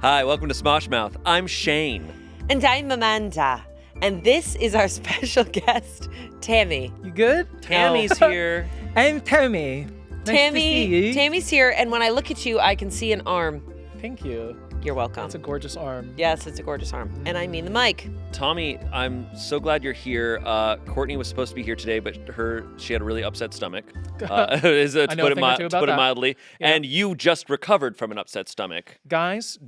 Hi, welcome to Smosh Mouth. I'm Shayne. And I'm Amanda. And this is our special guest, Tammy. You good? Tammy's here. I'm Tammy. Nice to see you. Tammy's here, and when I look at you, I can see an arm. Thank you. You're welcome. That's a gorgeous arm. Yes, it's a gorgeous arm. And I mean the mic. Tommy, I'm so glad you're here. Courtney was supposed to be here today, but she had a really upset stomach, to put it mildly. Yeah. And you just recovered from an upset stomach. Guys,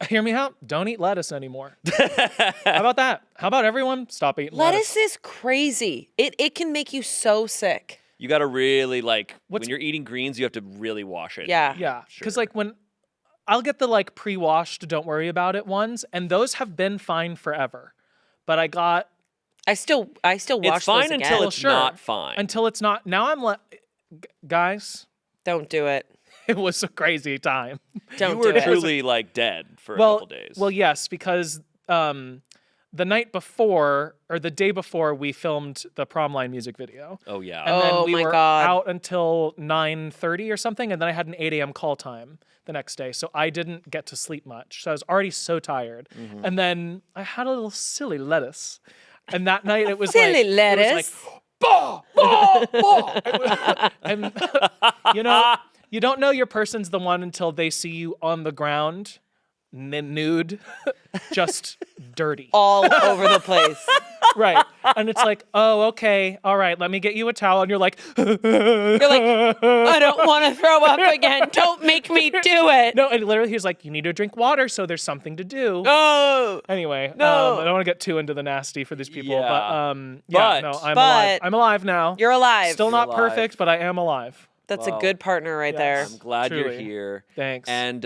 hear me out. Don't eat lettuce anymore. How about that? How about everyone stop eating lettuce? Lettuce is crazy. It can make you so sick. You got to really, when you're eating greens, you have to really wash it. Yeah. Yeah, because Sure. when I'll get the pre-washed, don't worry about it ones, and those have been fine forever. But I still wash It's fine those again. until it's Sure. not fine. until it's not. Now guys, Don't do it. it was a crazy time. Don't you do were it. truly dead for a couple days. Well, yes, because the night before or the day before we filmed the Promline music video. Oh yeah. And then Oh, we my were God. out until 9:30 or something, and then I had an 8 a.m. call time the next day, so I didn't get to sleep much. So I was already so tired. Mm-hmm. And then I had a little silly lettuce. And that night it was Silly lettuce. It was bah, bah, bah. And you don't know your person's the one until they see you on the ground, nude, just dirty. All over the place. Right. And it's like, oh, okay, all right, let me get you a towel. And you're like, You're like, I don't want to throw up again. Don't make me do it. no, and literally he's like, you need to drink water, so there's something to do. No. Anyway, No. I don't want to get too into the nasty for these people, Yeah. but I'm alive. I'm alive now. You're alive. Still not alive. perfect, but I am alive. That's Wow. a good partner right Yes. I'm glad you're Truly. here. Thanks. And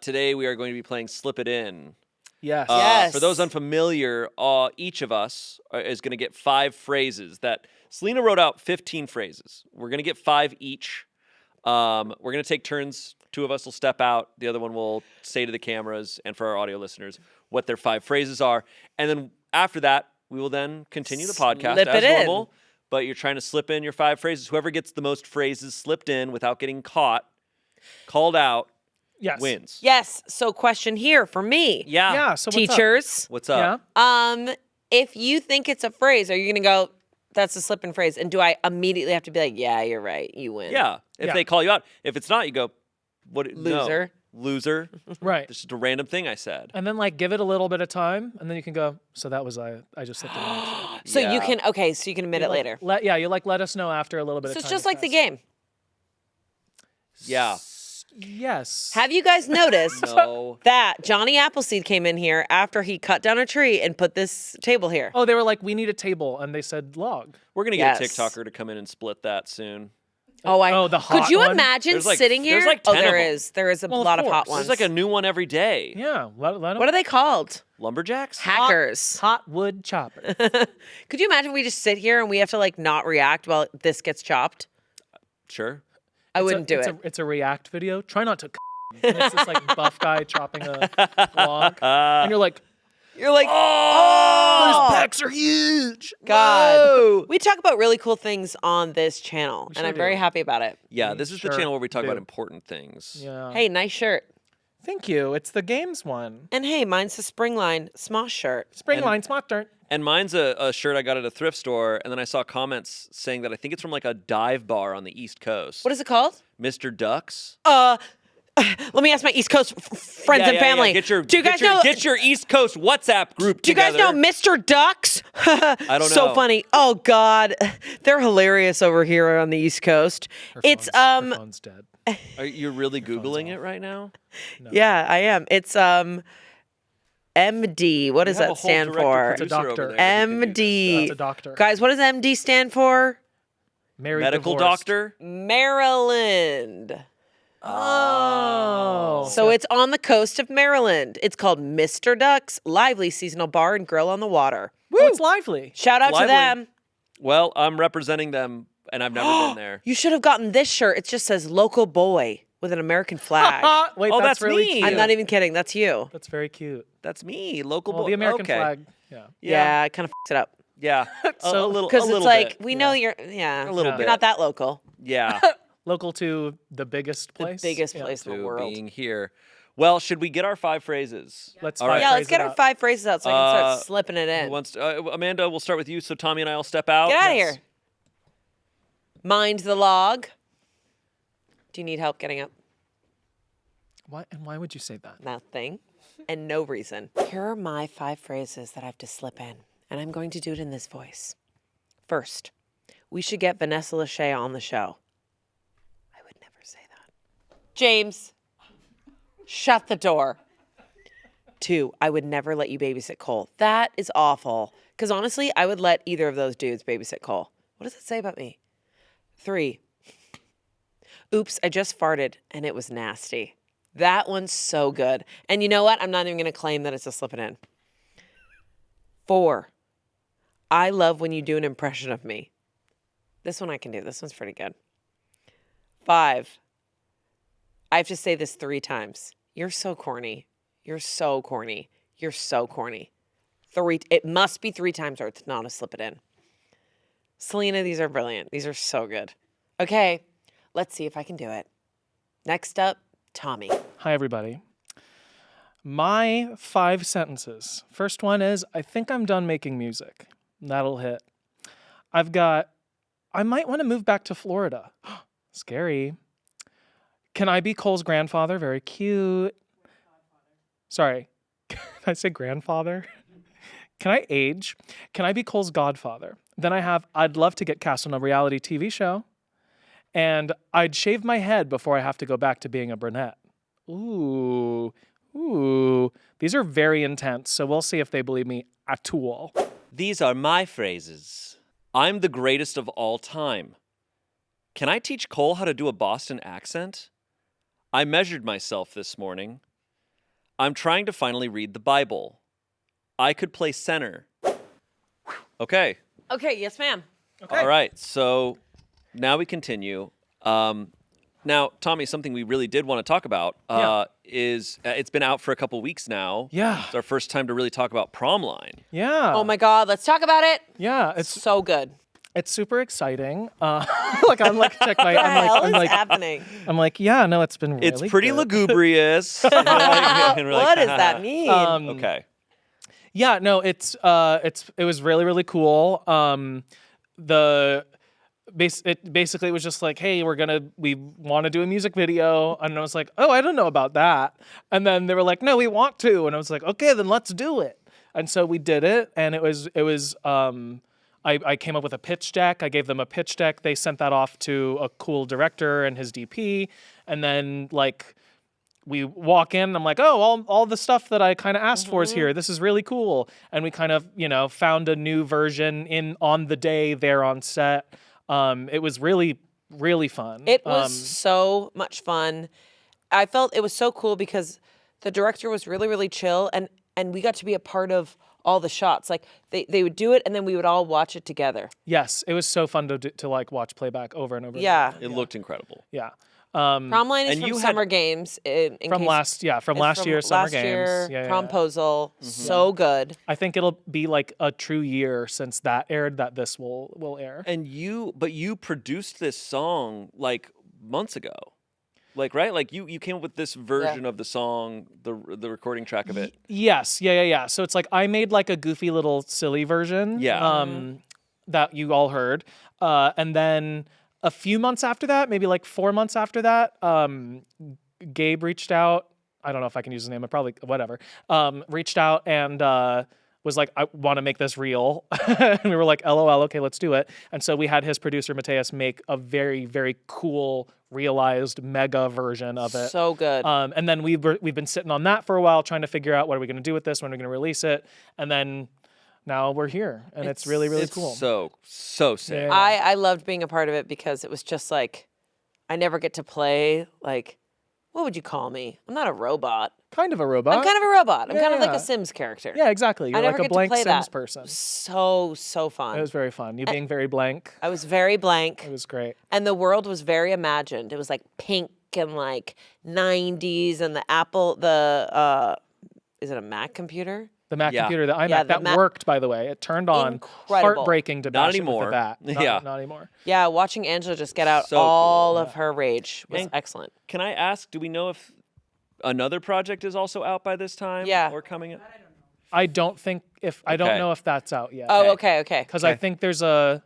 today we are going to be playing Slip It In. Yes. Yes. For those unfamiliar, each of us is going to get 5 phrases that Selina wrote out 15 phrases. We're going to get 5 each. We're going to take turns. 2 of us will step out. The other one will say to the cameras and for our audio listeners what their 5 phrases are. And then after that, we will then continue the podcast Slip as it in. normal. But you're trying to slip in your 5 phrases. Whoever gets the most phrases slipped in without getting called out, Yes. wins. Yes. So question here for me. Yeah. Yeah. So what's Teachers. What's up? up? Yeah. If you think it's a phrase, are you going to go, that's a slip and phrase? And do I immediately have to be like, yeah, you're right. You win. Yeah. If Yeah. they call you out. If it's not, you go, what? no. Loser. Loser. Right. This is just a random thing I said. And then give it a little bit of time, and then you can go. So that was I just slipped in. Actually. So Yeah. you can, so you can admit it later. You let us know after a little bit So of time. it's just has like the passed. game. Yeah. Yes. Have you guys noticed No. that Johnny Appleseed came in here after he cut down a tree and put this table here? Oh, they were like, we need a table, and they said log. We're going to get Yes. a TikToker to come in and split that soon. the hot Could you one? imagine There's sitting here? there's 10 of there them. is. There is a Well, of lot of hot course. ones. There's a new one every day. Yeah. Let 'em- What are they called? Lumberjacks? Hackers. Hot wood chopper. Could you imagine we just sit here and we have to not react while this gets chopped? Sure. I wouldn't do it. It's a React video. Try not to. And it's this buff guy chopping a log, and you're like, You're like, oh, oh, pecs are huge. God. Whoa. We talk about really cool things on this channel, and sure I'm very do. happy about it. Yeah, this is the Sure channel where we talk do. about important things. Yeah. Hey, nice shirt. Thank you. It's the games one. And hey, mine's the Springline Smosh shirt. Springline smart turn. And mine's a shirt I got at a thrift store, and then I saw comments saying that I think it's from a dive bar on the East Coast. What is it called? Mr. Ducks? Let me ask my East Coast friends and family. Get your, do you guys get your, know? get your East Coast WhatsApp group Do you guys together. know Mr. Ducks? I don't So know. funny. Oh God, they're hilarious over here on the East Coast. It's Her phone's dead. Are you really Googling it right now? Yeah, I am. It's MD. What does You have that a whole stand director for? It's a producer over doctor. there who can do this MD. It's a doctor. Guys, what does MD stand for? Married, Medical divorced. doctor? Maryland. Oh. So it's on the coast of Maryland. It's called Mr. Ducks, lively seasonal bar and grill on the water. Oh, it's lively. Shout out Lively. to them. Well, I'm representing them, and I've never been there. You should have gotten this shirt. It just says local boy with an American flag. Wait, Oh, that's that's really me. cute. I'm not even kidding. That's you. That's very cute. That's me, local Well, boy. the American okay. flag. Yeah. Yeah, I kind of f***ed it up. Yeah. So- a little Because it's like, bit. we know you're, yeah. A little You're bit. not that local. Yeah. Local to the biggest The place. biggest Yeah. place in the To world. being here. Well, should we get our 5 phrases? Let's All five right. Yeah, let's phrase get it our out. 5 phrases out so I can start slipping it Who in. wants to- Amanda, we'll start with you. So Tommy and I will step out. Get out of Yes. here. Mind the log. Do you need help getting up? Why would you say that? Nothing. And no reason. Here are my 5 phrases that I have to slip in, and I'm going to do it in this voice. First, we should get Vanessa Lachey on the show. I would never say that. James, shut the door. 2, I would never let you babysit Cole. That is awful. Because honestly, I would let either of those dudes babysit Cole. What does it say about me? 3, oops, I just farted and it was nasty. That one's so good. And you know what? I'm not even going to claim that it's a slip it in. 4, I love when you do an impression of me. This one I can do. This one's pretty good. 5, I have to say this 3 times. You're so corny. You're so corny. You're so corny. 3, it must be 3 times or it's not a slip it in. Selina, these are brilliant. These are so good. Okay, let's see if I can do it. Next up, Tommy. Hi, everybody. My 5 sentences. First one is, I think I'm done making music. That'll hit. I might want to move back to Florida. Scary. Can I be Cole's grandfather? Very cute. Sorry. Can I say grandfather? Can I age? Can I be Cole's godfather? Then I'd love to get cast on a reality TV show. And I'd shave my head before I have to go back to being a brunette. Ooh. These are very intense, so we'll see if they believe me at all. These are my phrases. I'm the greatest of all time. Can I teach Cole how to do a Boston accent? I measured myself this morning. I'm trying to finally read the Bible. I could play center. Okay. Okay, yes, ma'am. All right. So now we continue. Now, Tommy, something we really did want to talk about is it's been out for a couple weeks now. Yeah. It's our first time to really talk about Promline. Yeah. Oh my God, let's talk about it. Yeah, it's So good. super exciting. I'm like check my What the hell I'm is like happening? I'm like, yeah, no, it's been really It's pretty good. lugubrious. What does that mean? Okay. Yeah, no, it was really, really cool. Basically it was just like, hey, we want to do a music video, and I was like, oh, I don't know about that, and then they were like, no, we want to, and I was like, okay, then let's do it, and so we did it, and it was I came up with a pitch deck. I gave them a pitch deck. They sent that off to a cool director and his DP, and then like we walk in, and I'm like, oh, all the stuff that I kind of asked for is here. This is really cool, and we kind of found a new version on the day there on set. It was really, really fun. It was so much fun. I felt it was so cool because the director was really, really chill, and we got to be a part of all the shots. Like they would do it, and then we would all watch it together. Yes, it was so fun to like watch playback over and over. Yeah. It looked incredible. Yeah. Promline is and from you Summer Games. From last year's Summer Games. Yeah, Promposal. So good. I think it'll be like a true year since that aired that this will air. And you produced this song like months ago. Like, right? Like you came up with this version of the song, the recording track of it. Yes. Yeah. So it's like I made like a goofy little silly version. Yeah. That you all heard. And then a few months after that, maybe like 4 months after that, Gabe reached out. I don't know if I can use his name, but probably whatever. Reached out and was like, I want to make this real. And we were like, LOL, okay, let's do it. And so we had his producer, Mateus, make a very, very cool, realized mega version of it. So good. And then we've been sitting on that for a while, trying to figure out what are we going to do with this, when are we going to release it. And then now we're here, and it's really, really cool. So sick. Yeah. I loved being a part of it because it was just like, I never get to play like, what would you call me? I'm not a robot. Kind of a robot. I'm kind of a robot. I'm kind of like Yeah. a Sims character. Yeah, exactly. I You're never like a get to blank play Sims that. person. So fun. It was very fun. You being very blank. I was very blank. It was great. And the world was very imagined. It was like pink and like 90s and the is it a Mac computer? The Mac Yeah. computer, the iMac, Yeah, the that Mac- worked, by the way. It turned on. Incredible. Heartbreaking to Not bash it anymore. with a bat. Yeah. Not anymore. Yeah, watching Angela just get out So all cool. of her rage was And- excellent. Can I ask, do we know if another project is also out by this time. Yeah. Or coming out. I don't know if that's out yet. Oh, okay. Because I think there's because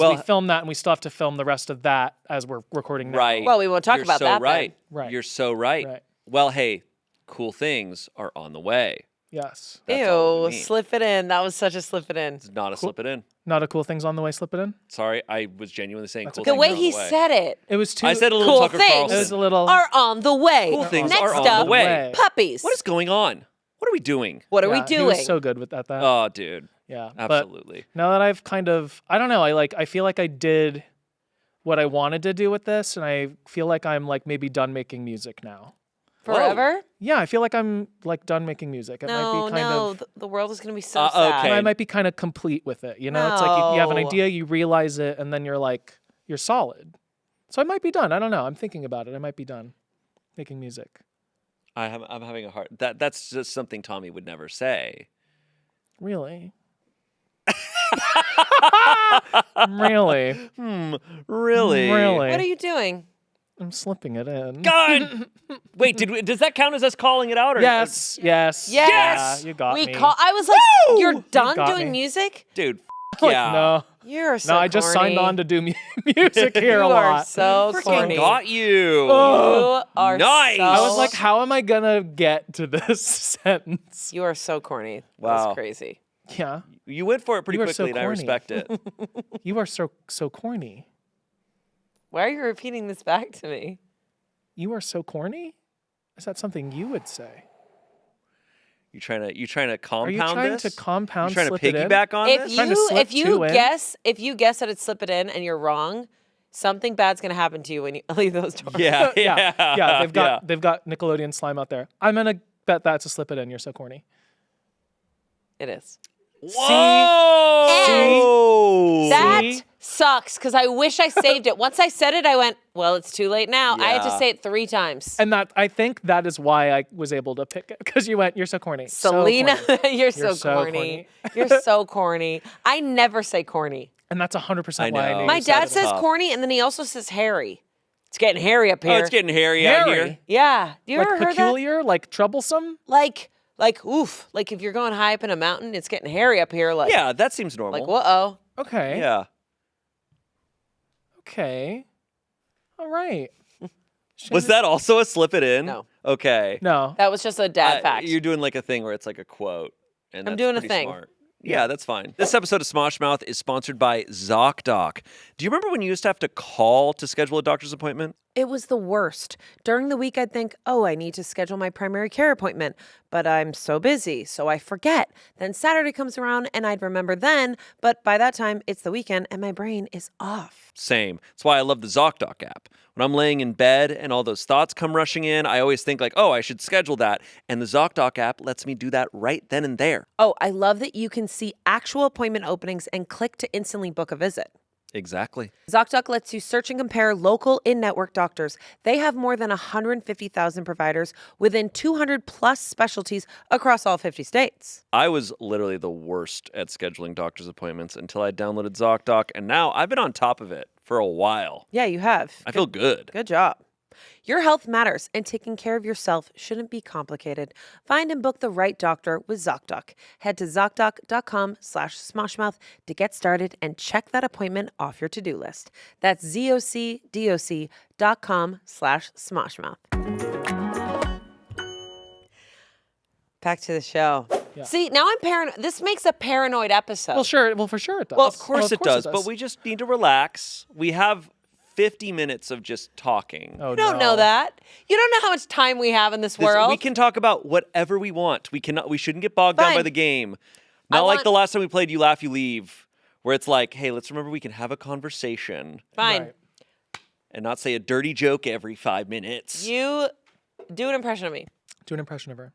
we filmed that and we still have to film the rest of that as we're recording now. Right. Well, we won't talk You're about so that right. then. Right. You're so right. Well, hey, cool things are on the way. Yes. That's all we Ew, mean. slip it in. That was such a slip it in. It's not a slip it in. Not a cool things on the way, slip it in? Sorry, I was genuinely saying cool The things way are on he the way. said it. It was too... I said a little Cool Tucker things. Carlson. It was a little... Are on the way. Cool things Next are on up, the way. Puppies. What is going on? What are we doing? What are we He doing? was so good with that. Oh, dude. Yeah. Absolutely. But now that I've kind of... I don't know. I feel like I did what I wanted to do with this, and I feel like I'm like maybe done making music now. Forever? Yeah, I feel like I'm like done making music. It might be kind of... The world is going to be so sad. okay. I might be kind of complete with it. You know, it's like you have an No. idea, you realize it, and then you're like, you're solid. So I might be done. I don't know. I'm thinking about it. I might be done making music. I'm having a hard... That's just something Tommy would never say. Really? Really? Really? Really? What are you doing? I'm slipping it in. God! Wait, does that count as us calling it out? Or, Yes. Yes! Yeah, you got me. I was like, Woo! you're done got doing me. music? Dude, Like, yeah. no. You're so I just signed corny. on to do music here You a are lot. so Freaking corny. got you. You are Nice. so... I was like, how am I gonna get to this sentence? You are so corny. Wow. That's crazy. Yeah, You went for it pretty You are so quickly, and I corny. respect it. you are so corny. Why are you repeating this back to me? You are so corny? Is that something you would say? You trying to Are compound you trying this? to compound You trying to slip it in? piggyback on If this? Trying to slip if you two in? guess that it's slip it in and you're wrong, something bad's gonna happen to you when you leave those doors. Yeah, yeah. They've got Nickelodeon slime out there. I'm gonna bet that's a slip it in. You're so corny. It is. Whoa! That See? sucks because I wish I saved it. Once I said it, I went, well, it's too late now. I had to Yeah. say it 3 times. And that I think that is why I was able to pick it because you went. You're so corny. So Selena, corny. you're so so corny. You're so corny. I never say corny. And that's 100% I why I know. knew. My you said dad it. says tough. corny, and then he also says hairy. It's getting hairy up Oh, here. it's getting hairy out here. Hairy? Yeah. Do you Like ever heard that? peculiar, like troublesome. Like oof. Like if you're going high up in a mountain, it's getting hairy up here. Like Yeah, that seems normal. Like whoa. Okay. Yeah. Okay. All right. Was that also a slip it in? No. Okay. No. That was just a dad fact. You're doing like a thing where it's like a quote. And I'm that's doing a pretty thing. Smart. Yeah, that's fine. This episode of Smosh Mouth is sponsored by ZocDoc. Do you remember when you used to have to call to schedule a doctor's appointment? It was the worst. During the week, I'd think, oh, I need to schedule my primary care appointment, but I'm so busy, so I forget. Then Saturday comes around and I'd remember then, but by that time, it's the weekend and my brain is off. Same. That's why I love the ZocDoc app. When I'm laying in bed and all those thoughts come rushing in, I always think like, oh, I should schedule that. And the ZocDoc app lets me do that right then and there. Oh, I love that you can see actual appointment openings and click to instantly book a visit. Exactly. ZocDoc lets you search and compare local in-network doctors. They have more than 150,000 providers within 200 plus specialties across all 50 states. I was literally the worst at scheduling doctor's appointments until I downloaded ZocDoc, and now I've been on top of it for a while. Yeah, you have. I feel good. Good job. Your health matters, and taking care of yourself shouldn't be complicated. Find and book the right doctor with ZocDoc. Head to ZocDoc.com/Smoshmouth to get started and check that appointment off your to-do list. That's ZocDoc.com/Smoshmouth. Back to the show. Yeah. See, now I'm paranoid. This makes a paranoid episode. Well, sure. Well, for sure it does. Well, Of course it does, but we just need to relax. We have 50 minutes of just talking. Oh, You don't know that. You don't know how much time we have in this world. We can talk about whatever we want. We shouldn't get bogged down by Fine. the game. I Not like want- the last time we played You Laugh, You Leave, where it's like, hey, let's remember we can have a conversation Fine. Right. and not say a dirty joke every 5 minutes. You do an impression of me. Do an impression of her.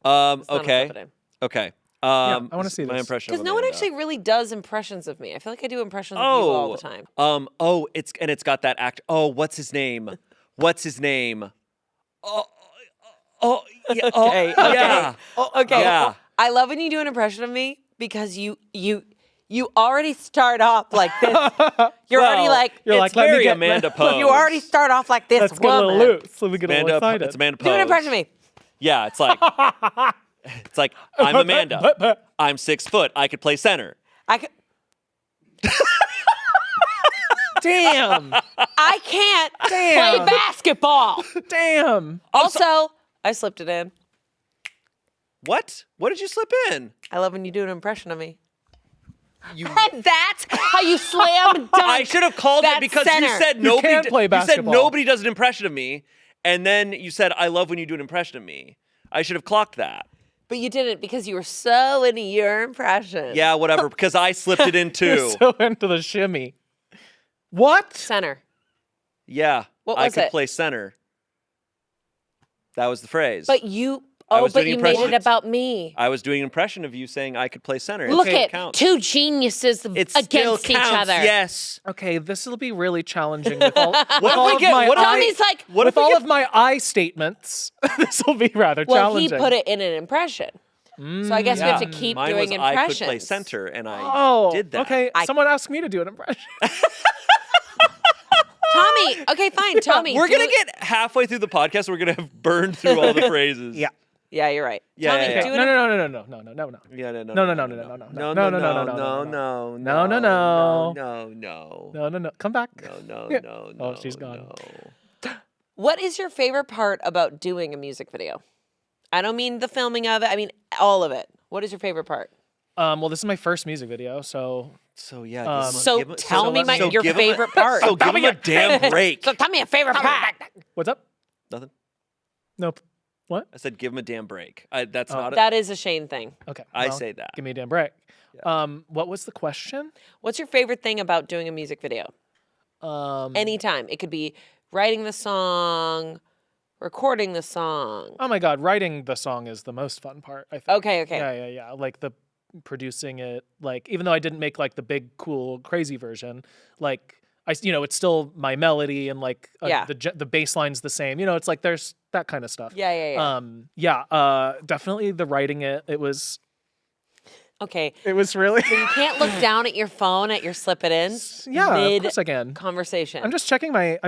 It's not a Okay. flip it in. Okay. I wanna see my this. impression. Because of no one Amanda. actually really does impressions of me. I feel like I do impressions of you all the time. It's got that act. Oh, what's his name? What's his name? Yeah. Okay, Yeah. Okay. Yeah. I love when you do an impression of me because you You already start off like this. You're already like, You're it's like, let me very get Amanda Pose. you already start off like this Let's get a little woman. loose. Let me get a little excited. It's Amanda Pose. Do an impression of me. Yeah, it's like I'm Amanda. I'm 6 foot. I could play center. I could, Damn. I can't play Damn. basketball. Damn. Also, I slipped it in. What? What did you slip in? I love when you do an impression of me. You. And that's how you slam dunk. I should have called it that because center. you said You nobody. can't play You said basketball. nobody does an impression of me, and then you said I love when you do an impression of me. I should have clocked that. But you didn't because you were so into your impression. Yeah, whatever. Because I slipped it in You're too. so into the shimmy. What? Center. Yeah, What I was could it? play center. That was the phrase. But you, was but doing you made it impressions. about me. I was doing an impression of you saying I could play center. Look It at counts. two geniuses It still against each counts, other. Yes. Okay, this will be really challenging with all, with What if all we of get- my what if- I, Tommy's like, What with if we all get- of my I statements. This will be rather well, challenging. he put it in an impression. So I guess we have to keep Mine doing was impressions. I could play center, and I Oh, did that. okay. Someone asked me to do an impression. Tommy, okay, fine. Tommy, We're do gonna it. get halfway through the podcast. We're gonna have burned through all the phrases. Yeah. Yeah, you're right. Yeah, Tommy, yeah, yeah. do No, it. no. Yeah, no, No, no, no, no, no, no, no, no. no, No, no, no, no, no, no, no, no, no, no. no, No. Come back. no, Yeah. no. Oh, she's gone. no. What is your favorite part about doing a music video? I don't mean the filming of it. I mean all of it. What is your favorite part? Well, this is my first music video, so So yeah. So tell me your give 'em a- favorite part. So give him a damn break. So tell me a favorite part. what's up? Nothing. Nope. What? I said give him a damn break. That's not. That is a Shayne thing. Okay. I well, say that. Give me a damn break. What was the question? What's your favorite thing about doing a music video? Anytime. It could be writing the song, recording the song. Oh my God, writing the song is the most fun part, I think. Okay. Yeah. Like the producing it, like even though I didn't make like the big, cool, crazy version, like it's still my melody and like the bass line's the same. It's like there's that kind of stuff. Yeah. Definitely the writing it. It was Okay. really. You can't look down at your phone at your slip it in. Yeah, mid of course I can. conversation. I'm just checking my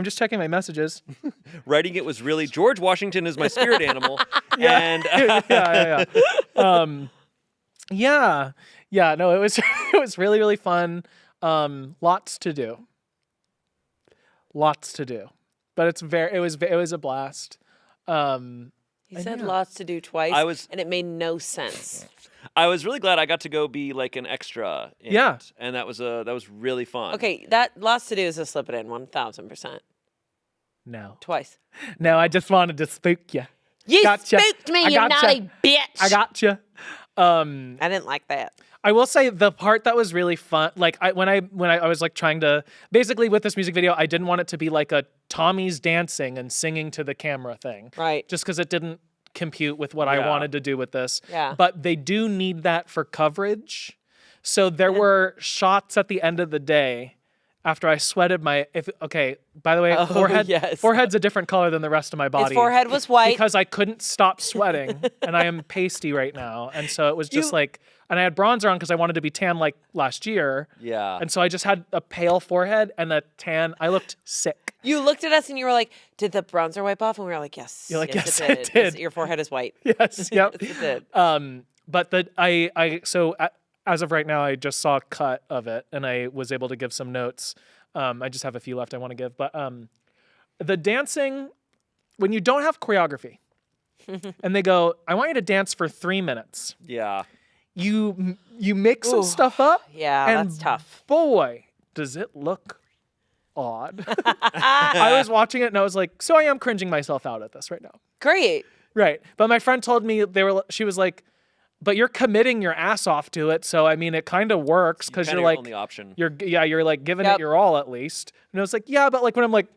messages. Writing it was really George Washington is my spirit animal. And Yeah. No, it was it was really, really fun. Lots to do. But it was a blast. he said lots to do twice. And it made no sense. I was really glad I got to go be like an extra. In it, and that was really fun. Okay, that lots to do is a slip it in 1,000%. No. Twice. No, I just wanted to spook you. You Gotcha. spooked me, I you gotcha. naughty bitch. I gotcha. I didn't like that. I will say the part that was really fun, like when I was like trying to, basically with this music video, I didn't want it to be like a Tommy's dancing and singing to the camera thing. Right. Just because it didn't compute with what I wanted to do with this. Yeah. But they do need that for coverage. So there were shots at the end of the day after I sweated by the way, forehead's a different color than the rest of my body. His forehead was white. Because I couldn't stop sweating and I am pasty right now. And so it was just and I had bronzer on because I wanted to be tan like last year. Yeah. And so I just had a pale forehead and a tan. I looked sick. You looked at us and you were like, did the bronzer wipe off? And we were like, yes. You're like, yes, it it did. Your forehead is white. Yes, yep. Yes, it did. But as of right now, I just saw a cut of it and I was able to give some notes. I just have a few left I want to give. But the dancing, when you don't have choreography and they go, I want you to dance for 3 minutes. Yeah. You make some stuff up. Yeah, and that's tough. Boy, does it look odd. I was watching it and I was like, so I am cringing myself out at this right now. Great. Right. But my friend told me she was like, but you're committing your ass off to it. So, I mean, it kind of works because you're like, only option. You're like giving it your all at least. And I was like, yeah, but like when I'm like,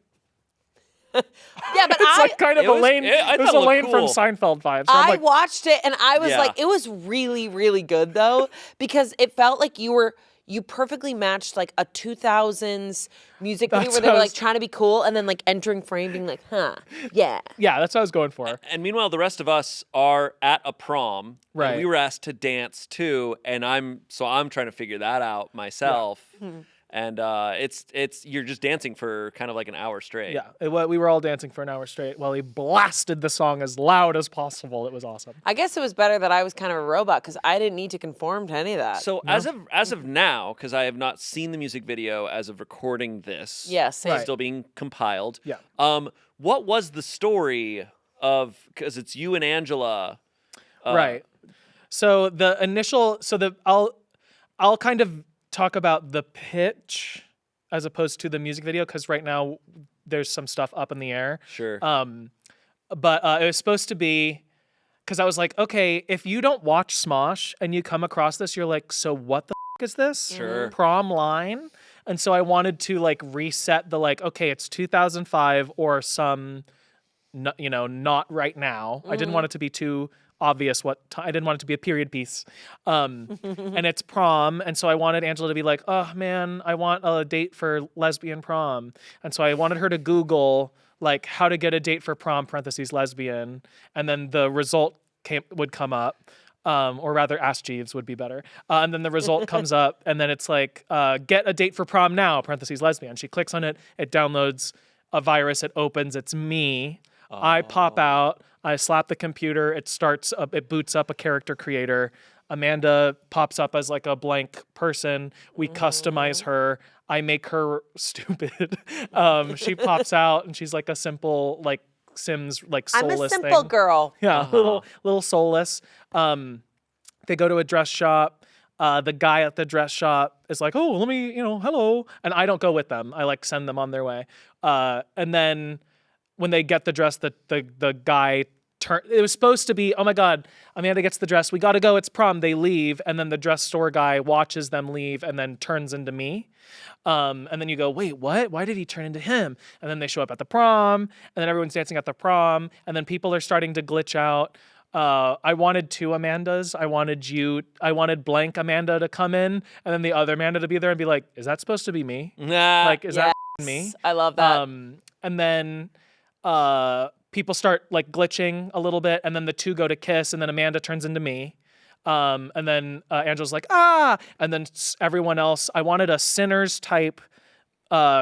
Yeah, but it's like kind of It was- Elaine. I It was thought it looked Elaine from cool. Seinfeld vibes. So I'm I like, watched it and I was Yeah. like, it was really, really good though, because it felt like you were you perfectly matched like a 2000s music video That's where they what were I like was- trying to be cool and then like entering frame being like, huh, yeah. Yeah, that's what I was going for. And meanwhile, the rest of us are at a prom. Right. And we were asked to dance too, and I'm trying to figure that out myself. And you're just dancing for kind of like an hour straight. Yeah, we were all dancing for an hour straight while he blasted the song as loud as possible. It was awesome. I guess it was better that I was kind of a robot because I didn't need to conform to any of that. So as of now, because I have not seen the music video as of recording this. Yeah, same. It's still being compiled. Yeah. What was the story of? Because it's you and Angela. Right. So the initial, I'll kind of talk about the pitch as opposed to the music video because right now there's some stuff up in the air. Sure. But it was supposed to be because I was like, okay, if you don't watch Smosh and you come across this, you're like, so what the is this? Sure. Promline. And so I wanted to like reset the like, okay, it's 2005 or some, not right now. I didn't want it to be too obvious I didn't want it to be a period piece. And it's prom. And so I wanted Angela to be like, oh man, I want a date for lesbian prom. And so I wanted her to Google like how to get a date for prom parentheses lesbian. And then the result would come up. Or rather Ask Jeeves would be better. And then the result comes up and then it's like, get a date for prom now, parentheses lesbian. She clicks on it. It downloads a virus. It opens. It's me. I pop out. I slap the computer. It boots up a character creator. Amanda pops up as like a blank person. We customize her. I make her stupid. She pops out and she's like a simple like Sims like soulless I'm a simple thing. girl. Yeah, little soulless. They go to a dress shop. The guy at the dress shop is like, oh, let me, hello. And I don't go with them. I like send them on their way. And then when they get the dress, the guy it was supposed to be, oh my God, Amanda gets the dress. We got to go. It's prom. They leave. And then the dress store guy watches them leave and then turns into me. And then you go, wait, what? Why did he turn into him? And then they show up at the prom and then everyone's dancing at the prom. And then people are starting to glitch out. I wanted two Amandas. I wanted blank Amanda to come in and then the other Amanda to be there and be like, is that supposed to be me? Nah. Like, is that me? I love that. And then people start like glitching a little bit, and then the two go to kiss, and then Amanda turns into me. And then Angela's like, ah! And then everyone else, I wanted a Sinners type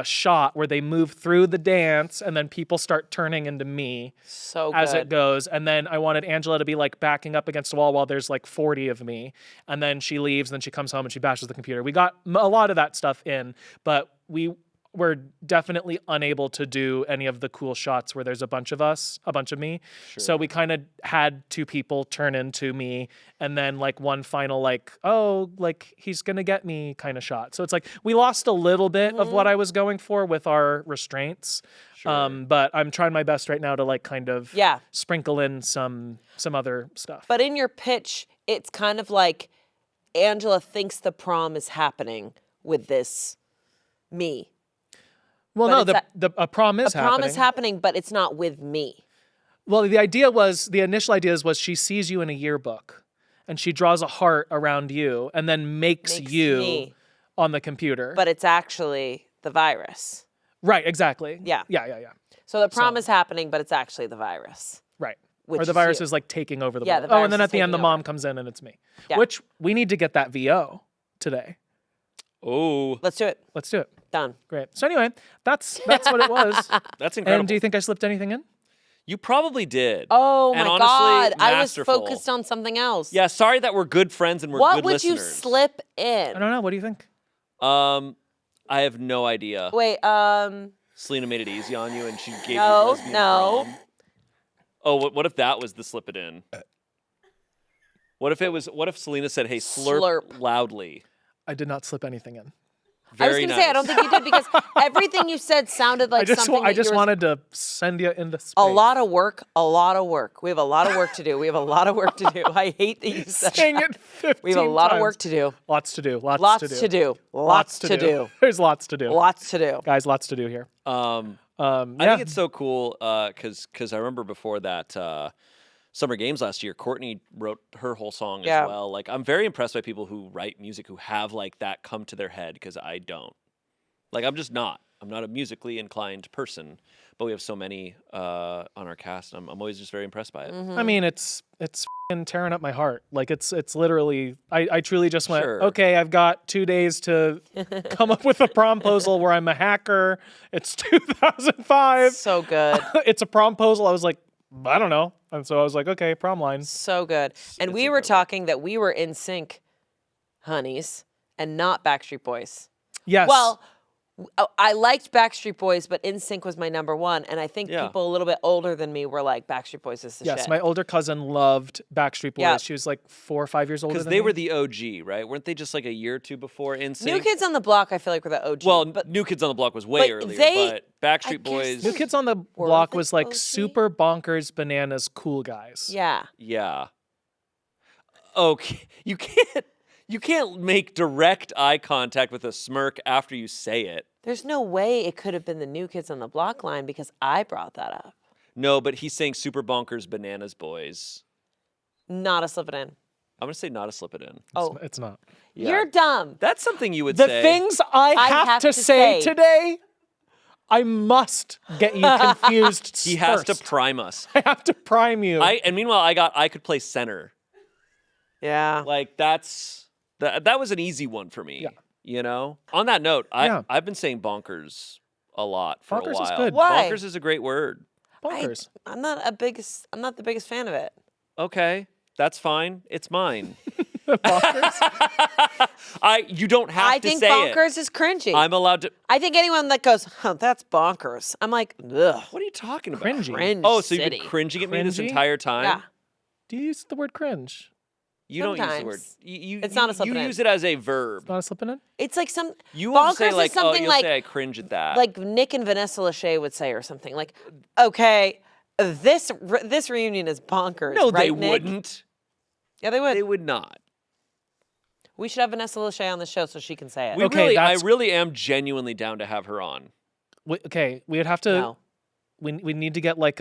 shot where they move through the dance, and then people start turning into me So good. as it goes. And then I wanted Angela to be like backing up against a wall while there's like 40 of me. And then she leaves, and then she comes home and she bashes the computer. We got a lot of that stuff in, but we're definitely unable to do any of the cool shots where there's a bunch of me. Sure. So we kind of had two people turn into me and then like one final like, oh, like he's going to get me kind of shot. So it's like we lost a little bit of what I was going for with our restraints. Sure. But I'm trying my best right now to like kind of sprinkle in some other stuff. But in your pitch, it's kind of like Angela thinks the prom is happening with this me. Well, but no, a prom is happening. A prom is happening, but it's not with me. Well, the initial idea was she sees you in a yearbook and she draws a heart around you and then makes you me. On the computer. But it's actually the virus. Right, exactly. Yeah. Yeah. So the prom is happening, but it's actually the virus. Right. Or the virus is like taking over the world. The virus and then is at the end, the taking mom over. comes in and it's me. Yeah. Which we need to get that VO today. Oh. Let's do it. Let's do it. Done. Great. So anyway, that's what it was. That's incredible. And do you think I slipped anything in? You probably did. Oh And my honestly, God. I was masterful. focused on something else. Yeah, sorry that we're good friends and we're What good would listeners. you slip in? I don't know. What do you think? I have no idea. Wait, Selena made it easy on you and she gave you No, lesbian no. prom. Oh, what if that was the slip it in? What if Selena said, hey, slurp. loudly? I did not slip anything in. I was Very going to nice. say, I don't think you did because everything you said sounded like something I that just you were wanted to send you into space. A lot of work. We have a lot of work to do. I hate that you said Saying that. it 15 We have a lot of times. work to do. Lots to do. Lots Lots to do. to do. Lots to do. There's lots to do. Lots to do. Guys, lots to do here. I think it's so cool because I remember before that Summer Games last year, Courtney wrote her whole song Yeah. as well. Like, I'm very impressed by people who write music who have like that come to their head because I don't. Like, I'm just not. I'm not a musically inclined person, but we have so many on our cast. I'm always just very impressed by it. I mean, it's f***ing tearing up my heart. Like it's literally. I truly just went. Sure. Okay, I've got 2 days to come up with a promposal where I'm a hacker. It's 2005. So good. It's a promposal. I was like, I don't know, and so I was like, okay, Promline. So good. And we were talking that we were in sync, honeys, and not Backstreet Boys. Yes. Well, I liked Backstreet Boys, but NSYNC was my number one. And I think people a little bit older than me were like, Backstreet Boys is the shit. Yes, my older cousin loved Backstreet Boys. Yeah. She was like 4 or 5 years older Because than they me. were the OG, right? Weren't they just like a year or two before NSYNC? New Kids on the Block, I feel like, were the OG. Well, but New Kids on the Block was way but earlier, they- but Backstreet guess Boys. New Kids on the Were Block they was like OG? super bonkers, bananas, cool guys. yeah. Yeah. Okay, you can't make direct eye contact with a smirk after you say it. There's no way it could have been the New Kids on the Block line because I brought that up. No, but he's saying super bonkers bananas boys. Not a slip it in. I'm gonna say not a slip it in. Oh, It's not. Yeah. you're dumb. That's something you would The say. things I have to say today, I must get you confused. He has to first. prime us. I have to prime you. And meanwhile, I could play center. Yeah. Like that was an easy one for me. Yeah. You know. On that note, Yeah. I've been saying bonkers a lot for Bonkers a is while. good. Why? Bonkers is a great word. Bonkers. I'm not the biggest fan of it. Okay, that's fine. It's mine. Bonkers. You don't have I to think say bonkers is cringy. I'm allowed to. I think anyone that goes, that's bonkers. I'm like, ugh. What are you talking about? Cringy. Cringe Oh, so you've city. been cringing at me this Cringy? entire time? Yeah. Do you use the word cringe? You don't use the word. Sometimes. It's not a slip You it in. use it as a verb. Not a slipping in? It's like some You won't say bonkers like, is something you'll like say I cringe at that. like Nick and Vanessa Lachey would say or something. Like, okay, this reunion is bonkers. no, right, they Nick? wouldn't. Yeah, they would. They would not. We should have Vanessa Lachey on the show so she can say it. Okay, I that's- really am genuinely down to have her on. Okay, we would have to. No. We need to get like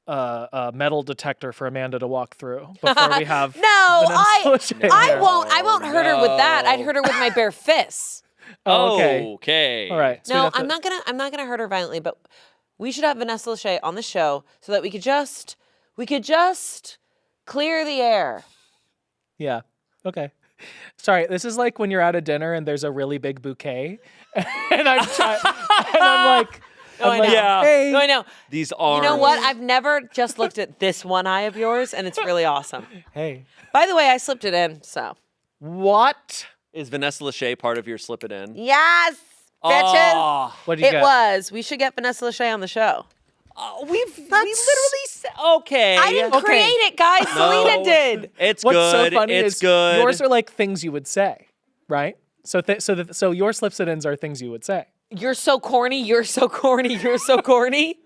a metal detector for Amanda to walk through before we have. No, Vanessa Lachey I there. won't hurt her with that. I'd hurt her with my bare fists. Oh, okay. Okay. All right. So we'd No, have to- I'm not gonna hurt her violently, but we should have Vanessa Lachey on the show so that we could just clear the air. Yeah. Okay. Sorry, this is like when you're at a dinner and there's a really big bouquet, and I'm like, Oh, I know. Yeah. Hey. No, I know. These arms. You know what? I've never just looked at this one eye of yours, and it's really awesome. Hey. By the way, I slipped it in, so. What? Is Vanessa Lachey part of your slip it in? Yes, bitches. Oh, What did you It get? was. We should get Vanessa Lachey on the show. we literally said, okay. I didn't Okay. create it, guys. No. Selena did. It's What's good. so funny it's is good. yours are like things you would say, right? So your slips and ins are things you would say. You're so corny. You're so corny. You're so corny.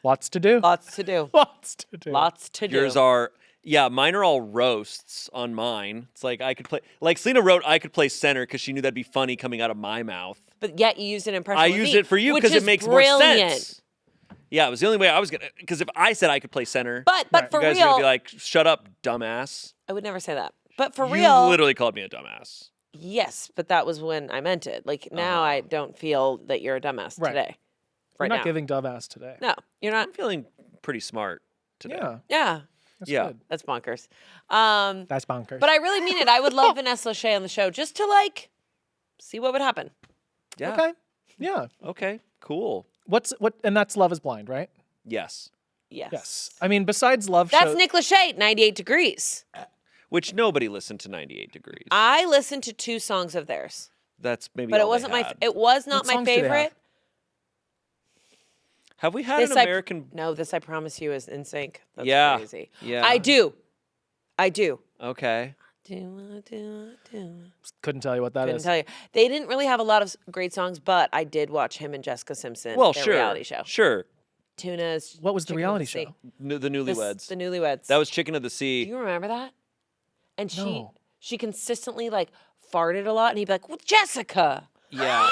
Lots to do. Lots to do. Lots to do. Lots to do. Yours are, yeah, mine are all roasts on mine. It's like I could play, like Selena wrote, I could play center because she knew that'd be funny coming out of my mouth. But yet you used an impression. I with used me, it for you which because it is makes brilliant. more sense. Yeah, it was the only way I was gonna. Because if I said I could play center, But Right. for you guys are real, gonna be like, "Shut up, dumbass." I would never say that. But for You real, literally called me a dumbass. yes. But that was when I meant it. Like now, I don't feel that you're a dumbass Right. today. We're Right not now, giving dumbass today. no, you're not. I'm feeling pretty smart today. Yeah. Yeah, That's Yeah. good. that's bonkers. That's bonkers. But I really mean it. I would love Vanessa Lachey on the show just to like see what would happen. Yeah. Okay. Yeah. Okay. Cool. And that's Love is Blind, right? Yes. Yes. Yes. I mean, besides Love That's show. Nick Lachey, 98 Degrees. Which nobody listened to 98 Degrees. I listened to 2 songs of theirs, That's maybe. but it all they wasn't my. had. It was not What my songs do they have? favorite. Have we had This an American? No, this I promise you is in sync. That's Yeah. crazy. Yeah. I do. Okay. Do. Couldn't tell you what that Couldn't is. tell you. They didn't really have a lot of great songs, but I did watch him and Jessica Simpson. Well, their sure. reality show. Sure. Tuna's. What was the Chicken of reality Sea. show? The This- Newlyweds. The Newlyweds. That was Chicken of the Do Sea. you remember that? And No. she consistently like farted a lot, and he'd be like, "Well, Jessica." Yeah.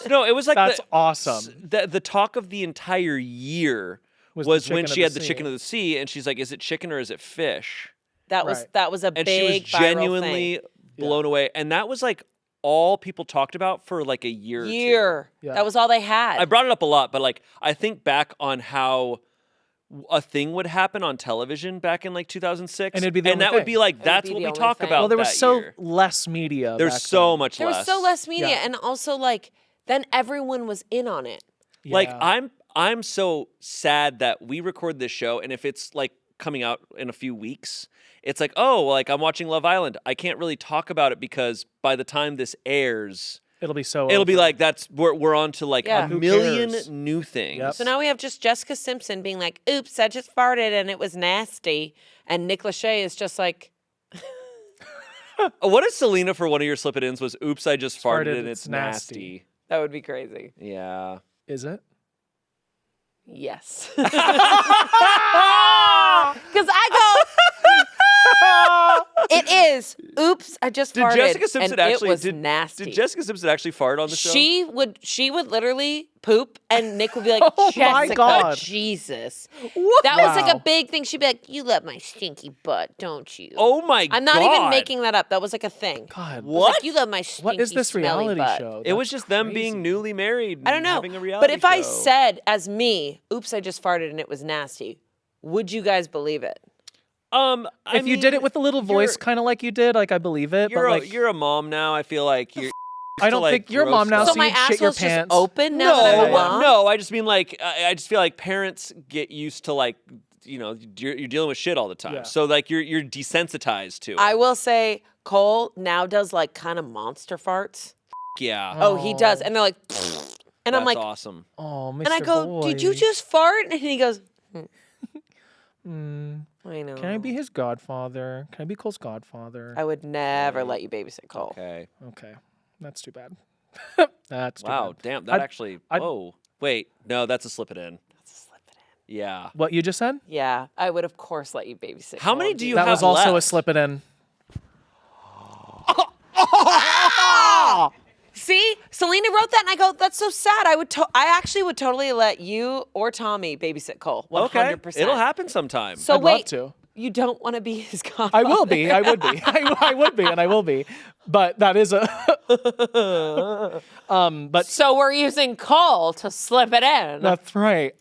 No, it was like That's awesome. the talk of the entire year was when she had the chicken of the sea, and she's like, "Is it chicken or is it fish?" That was a And big she was genuinely blown away, and that was like all people talked about for like a year. Or two. Yeah. That was all they had. I brought it up a lot, but like I think back on how a thing would happen on television back in like 2006, and it'd be the only that thing. would be like that's be what the we only talk thing. about. Well, there was that so year. less media. There's back so then. much there less. was so less media, Yeah. and also like then everyone was in on it. Like Yeah. I'm so sad that we record this show, and if it's like coming out in a few weeks, it's like, oh, like I'm watching Love Island. I can't really talk about it because by the time this airs, It'll be so. it'll be over. like we're on to like Yeah. a Who million cares? new things. Yep. So now we have just Jessica Simpson being like, "Oops, I just farted and it was nasty," and Nick Lachey is just like, What if Selina for one of your slip-it-ins was, "Oops, I just farted and it's it's nasty." "That would be crazy." Yeah. Is it? Yes. Because I go, it is. Oops, I just Did farted. Jessica Simpson and actually it was did nasty. Did Jessica Simpson actually fart on the show? She would literally poop, and Nick would be like, Oh my "Jessica, God. Jesus." What? That was like a Wow. big thing. She'd be like, "You love my stinky butt, don't you?" Oh my god. I'm not even making that up. That was like a thing. God. What? Like, you love my stinky, What is this smelly reality butt. show? It was That's just them crazy. being newly married. I don't and know. Having a reality But if I show. said as me, "Oops, I just farted and it was nasty," would you guys believe it? If you did it with a little voice, you're- kind of like you did, like I believe it. you're But like, you're a mom now. I feel like you're. I don't like, think you're a gross mom now. stuff. So my you'd shit your asshole's just pants. open now that I'm a mom? No. I just mean like I just feel like parents get used to like you're dealing with shit all the time. Yeah. So like you're desensitized to it. I will say Cole now does like kind of monster farts. Yeah. Oh, he does. And they're like, and I'm That's like, awesome. Oh, Mr. and I go, Boy. "Did you just fart?" And he goes, Mm, "I know. can I be his godfather? Can I be Cole's godfather? I would never let you babysit Cole." Okay. Okay, that's too bad. That's too Wow. bad. Damn. That I'd- actually. I'd- Whoa. Wait. No. That's a slip it in. That's a slip it in. Yeah. What you just said? Yeah, I would of course let you babysit. How Cole many and do you That have was also a left? slip it in. See, Selena wrote that, and I go, "That's so sad." I actually would totally let you or Tommy babysit Cole. 100%. Okay. It'll happen sometime. So I'd wait, love to. you don't want to be his godfather? I will be. I would be. I would be, and I will be. But that is a. But So we're using Cole to slip it in. that's right.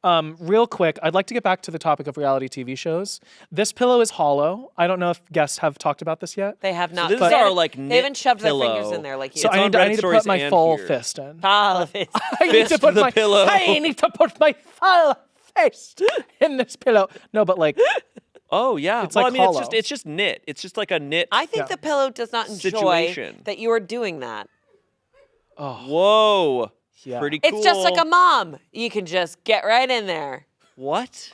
Real quick, I'd like to get back to the topic of reality TV shows. This pillow is hollow. I don't know if guests have talked about this yet. They have not. this they is our, haven't- like, They knit haven't shoved their pillow. fingers in there like you. So It's I on need Reddit to stories put my and full here. fist in. all of it. I need Fist to put the my pillow. I need to put my full fist in this pillow. No, but like Oh yeah. It's well, like I mean, hollow. it's just knit. It's just like a knit. I think Yeah. the pillow does not enjoy Situation. that you are doing that. Whoa. Yeah. Pretty cool. It's just like a mom. You can just get right in there. What?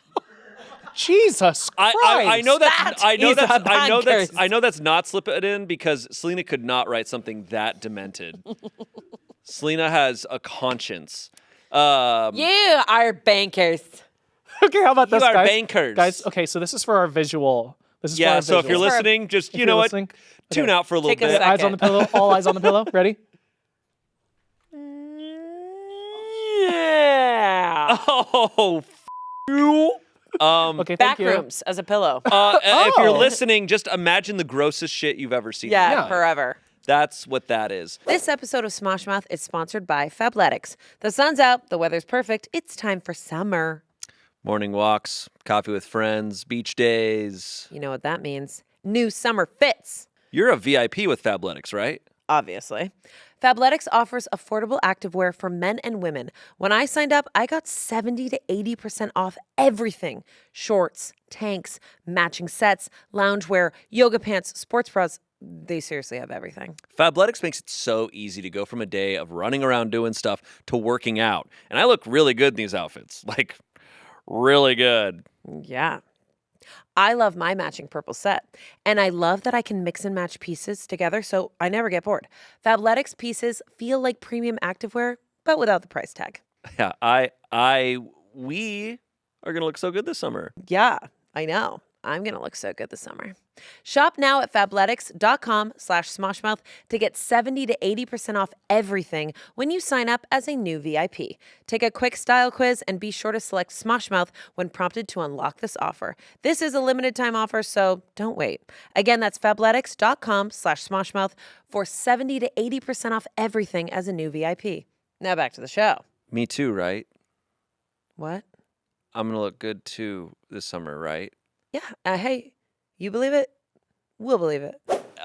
Jesus Christ. I know that's That I know is that's a I know that's bonkers. I know that's not slip it in because Selena could not write something that demented. Selena has a conscience. You are bankers. Okay, how about You this, are guys? bankers. Guys, okay, so this is for our visual. This is for Yeah, our so if you're visual. listening, just If you you're know what, listening, tune okay. out for a little Take a bit. second. Eyes on the pillow. All eyes on the pillow. Ready? Yeah. Oh, you. Okay, thank Back you. rooms as a pillow. If you're Oh. listening, just imagine the grossest shit you've ever seen. in your Yeah, life. forever. That's what that is. This episode of Smosh Mouth is sponsored by Fabletics. The sun's out, the weather's perfect. It's time for summer. Morning walks, coffee with friends, beach days. You know what that means. New summer fits, You're a VIP with Fabletics, right? obviously. Fabletics offers affordable activewear for men and women. When I signed up, I got 70 to 80% off everything. Shorts, tanks, matching sets, loungewear, yoga pants, sports bras. They seriously have everything. Fabletics makes it so easy to go from a day of running around doing stuff to working out. And I look really good in these outfits. Like, really good. Yeah. I love my matching purple set, and I love that I can mix and match pieces together so I never get bored. Fabletics pieces feel like premium activewear, but without the price tag. Yeah, we are going to look so good this summer. Yeah, I know. I'm going to look so good this summer. Shop now at fabletics.com/Smoshmouth to get 70 to 80% off everything when you sign up as a new VIP. Take a quick style quiz and be sure to select Smoshmouth when prompted to unlock this offer. This is a limited time offer, so don't wait. Again, that's fabletics.com/Smoshmouth for 70 to 80% off everything as a new VIP. Now back to the show. Me too, right? What? I'm going to look good too this summer, right? Yeah. Hey, you believe it? We'll believe it.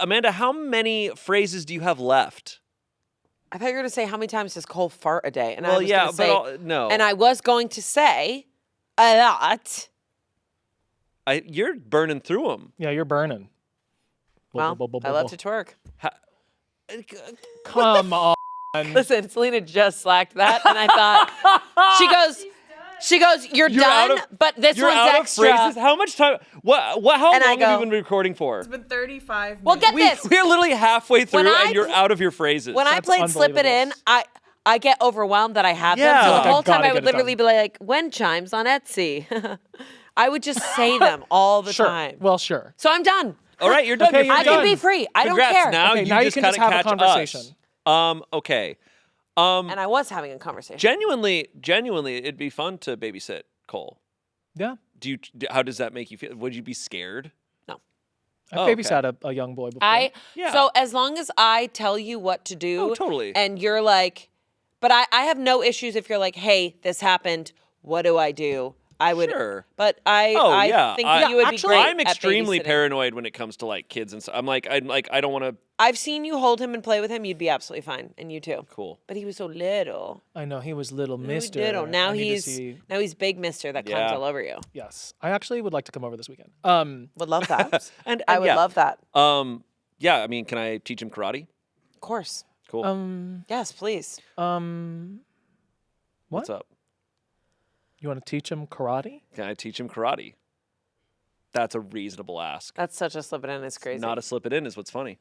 Amanda, how many phrases do you have left? I thought you were going to say how many times does Cole fart a day, and I Well, was yeah, gonna say, no. and I was going to say a lot. You're burning through them. Yeah, you're burning. Well, I love to twerk. Come on. Listen, Selina just slacked that, and I thought she goes, you're done, but this You're one's out extra. of phrases. How much time? How long have you been recording for? It's been 35 minutes. Well, get this. We're literally halfway through, When I and you're out of your phrases. When I That's played Slip It In, unbelievable. I get overwhelmed that I have them. Yeah. So Like, the I whole time gotta I would get it literally done. be like, when chimes on Etsy. I would just say them all the Sure. time. Well, sure. So I'm done. All right, you're done. Okay, You're you're I free. can done. be free. I Congrats. don't care. Now Okay, you now you just can gotta just have a catch conversation. us. Okay. And I was having a conversation. Genuinely, it'd be fun to babysit Cole. Yeah. How does that make you feel? Would you be scared? No. I Oh, babysat a young boy before. Yeah. So as long as I tell you what to do. Oh, totally. And you're like, but I have no issues if you're like, hey, this happened. What do I do? I would. Sure. But I think you would be great. I'm at extremely babysitting. paranoid when it comes to like kids and stuff. I'm like, I don't want to. I've seen you hold him and play with him. You'd be absolutely fine, and you too. Cool. But he was so little. I know he was little mister. Little. Now I need to he's see- big Mister that Yeah. climbs all over you. Yes. I actually would like to come over this weekend. Would love that. And I would yeah. love that. Yeah. I mean, can I teach him karate? Of course. Cool. Yes, please. What's up? You want to teach him karate? Can I teach him karate? That's a reasonable ask. That's such a slip it in. It's crazy. Not a slip it in is what's funny.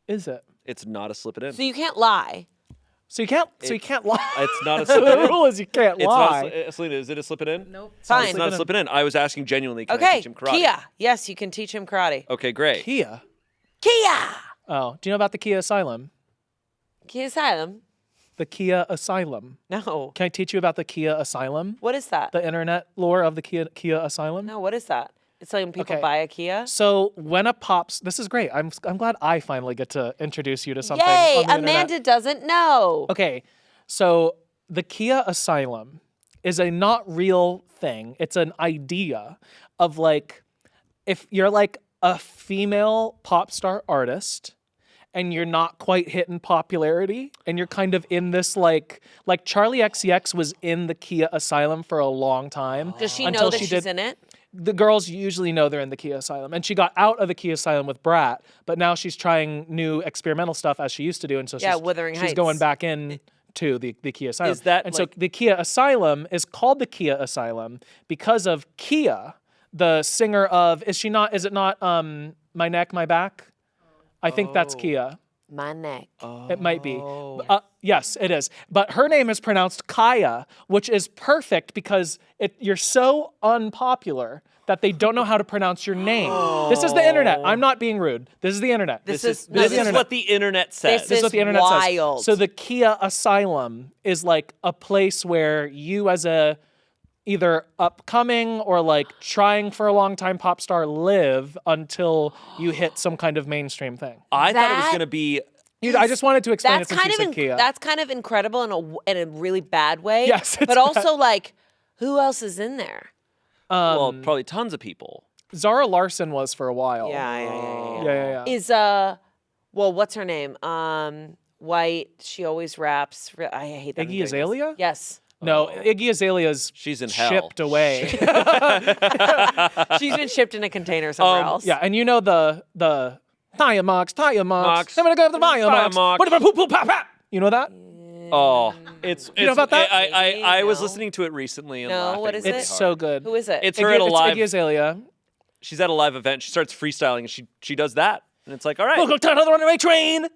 Is it? It's not a slip it in. So you can't lie. So you can't lie. It's not a slip it The in. rule is you can't It's lie. not. Selena, is it a slip it in? Nope. Fine. It's not a slip it in. I was asking genuinely. Can I Okay. teach him karate? Kia. Yes, you can teach him karate. Okay, great. Kia. Kia. Oh, do you know about the Khia Asylum? Kia Asylum. The Khia Asylum. No. Can I teach you about the Khia Asylum? What is that? The internet lore of the Khia Asylum? No, what is that? It's like when people Okay. buy a Kia. So when a pops, this is great. I'm glad I finally get to introduce you to something. Yay! on the internet. Amanda doesn't know. Okay, so the Khia Asylum is a not real thing. It's an idea of like, if you're like a female pop star artist and you're not quite hitting popularity and you're kind of in this like Charlie XCX was in the Khia Asylum for a long time. Does she until know that she she's did- in it? The girls usually know they're in the Khia Asylum. And she got out of the Khia Asylum with Brat, but now she's trying new experimental stuff as she used to do. And so Yeah, she's, Wuthering she's Heights. going back in to the Khia Asylum. Is that and like- so the Khia Asylum is called the Khia Asylum because of Khia, the singer of, is it not My Neck, My Back? I think that's Khia. My neck. It might be. Yes, it is. But her name is pronounced Kaya, which is perfect because you're so unpopular that they don't know how to pronounce your name. This is the internet. I'm not being rude. This is the internet. This This is is internet. what the internet says. This is what the internet wild. says. So the Khia Asylum is like a place where you as a either upcoming or like trying for a long time pop star live until you hit some kind of mainstream thing. I thought it was That- going to be. I just wanted to explain That's it since kind you of said Khia. that's kind of incredible in a really bad way. Yes, it's but also like, who else is in there? Well, probably tons of people. Zara Larson was for a while. Yeah. Yeah. Is well, what's her name? White. She always raps. I hate that. I'm Iggy doing this. Azalea? Yes. No, Iggy Azalea's She's in hell. shipped away. She's been shipped in a container somewhere else. Yeah, and you know the Taya Mox. Mox. I'm gonna go to the Taya Taya Mox. Mox. You know that? Oh, it's. know about that? I was No. listening to it recently and No, laughing what is really it? It's hard. so good. Who is it? It's her at a live. Iggy Azalea. She's at a live event. She starts freestyling and she does that, and it's like, all right. Welcome to another runaway train.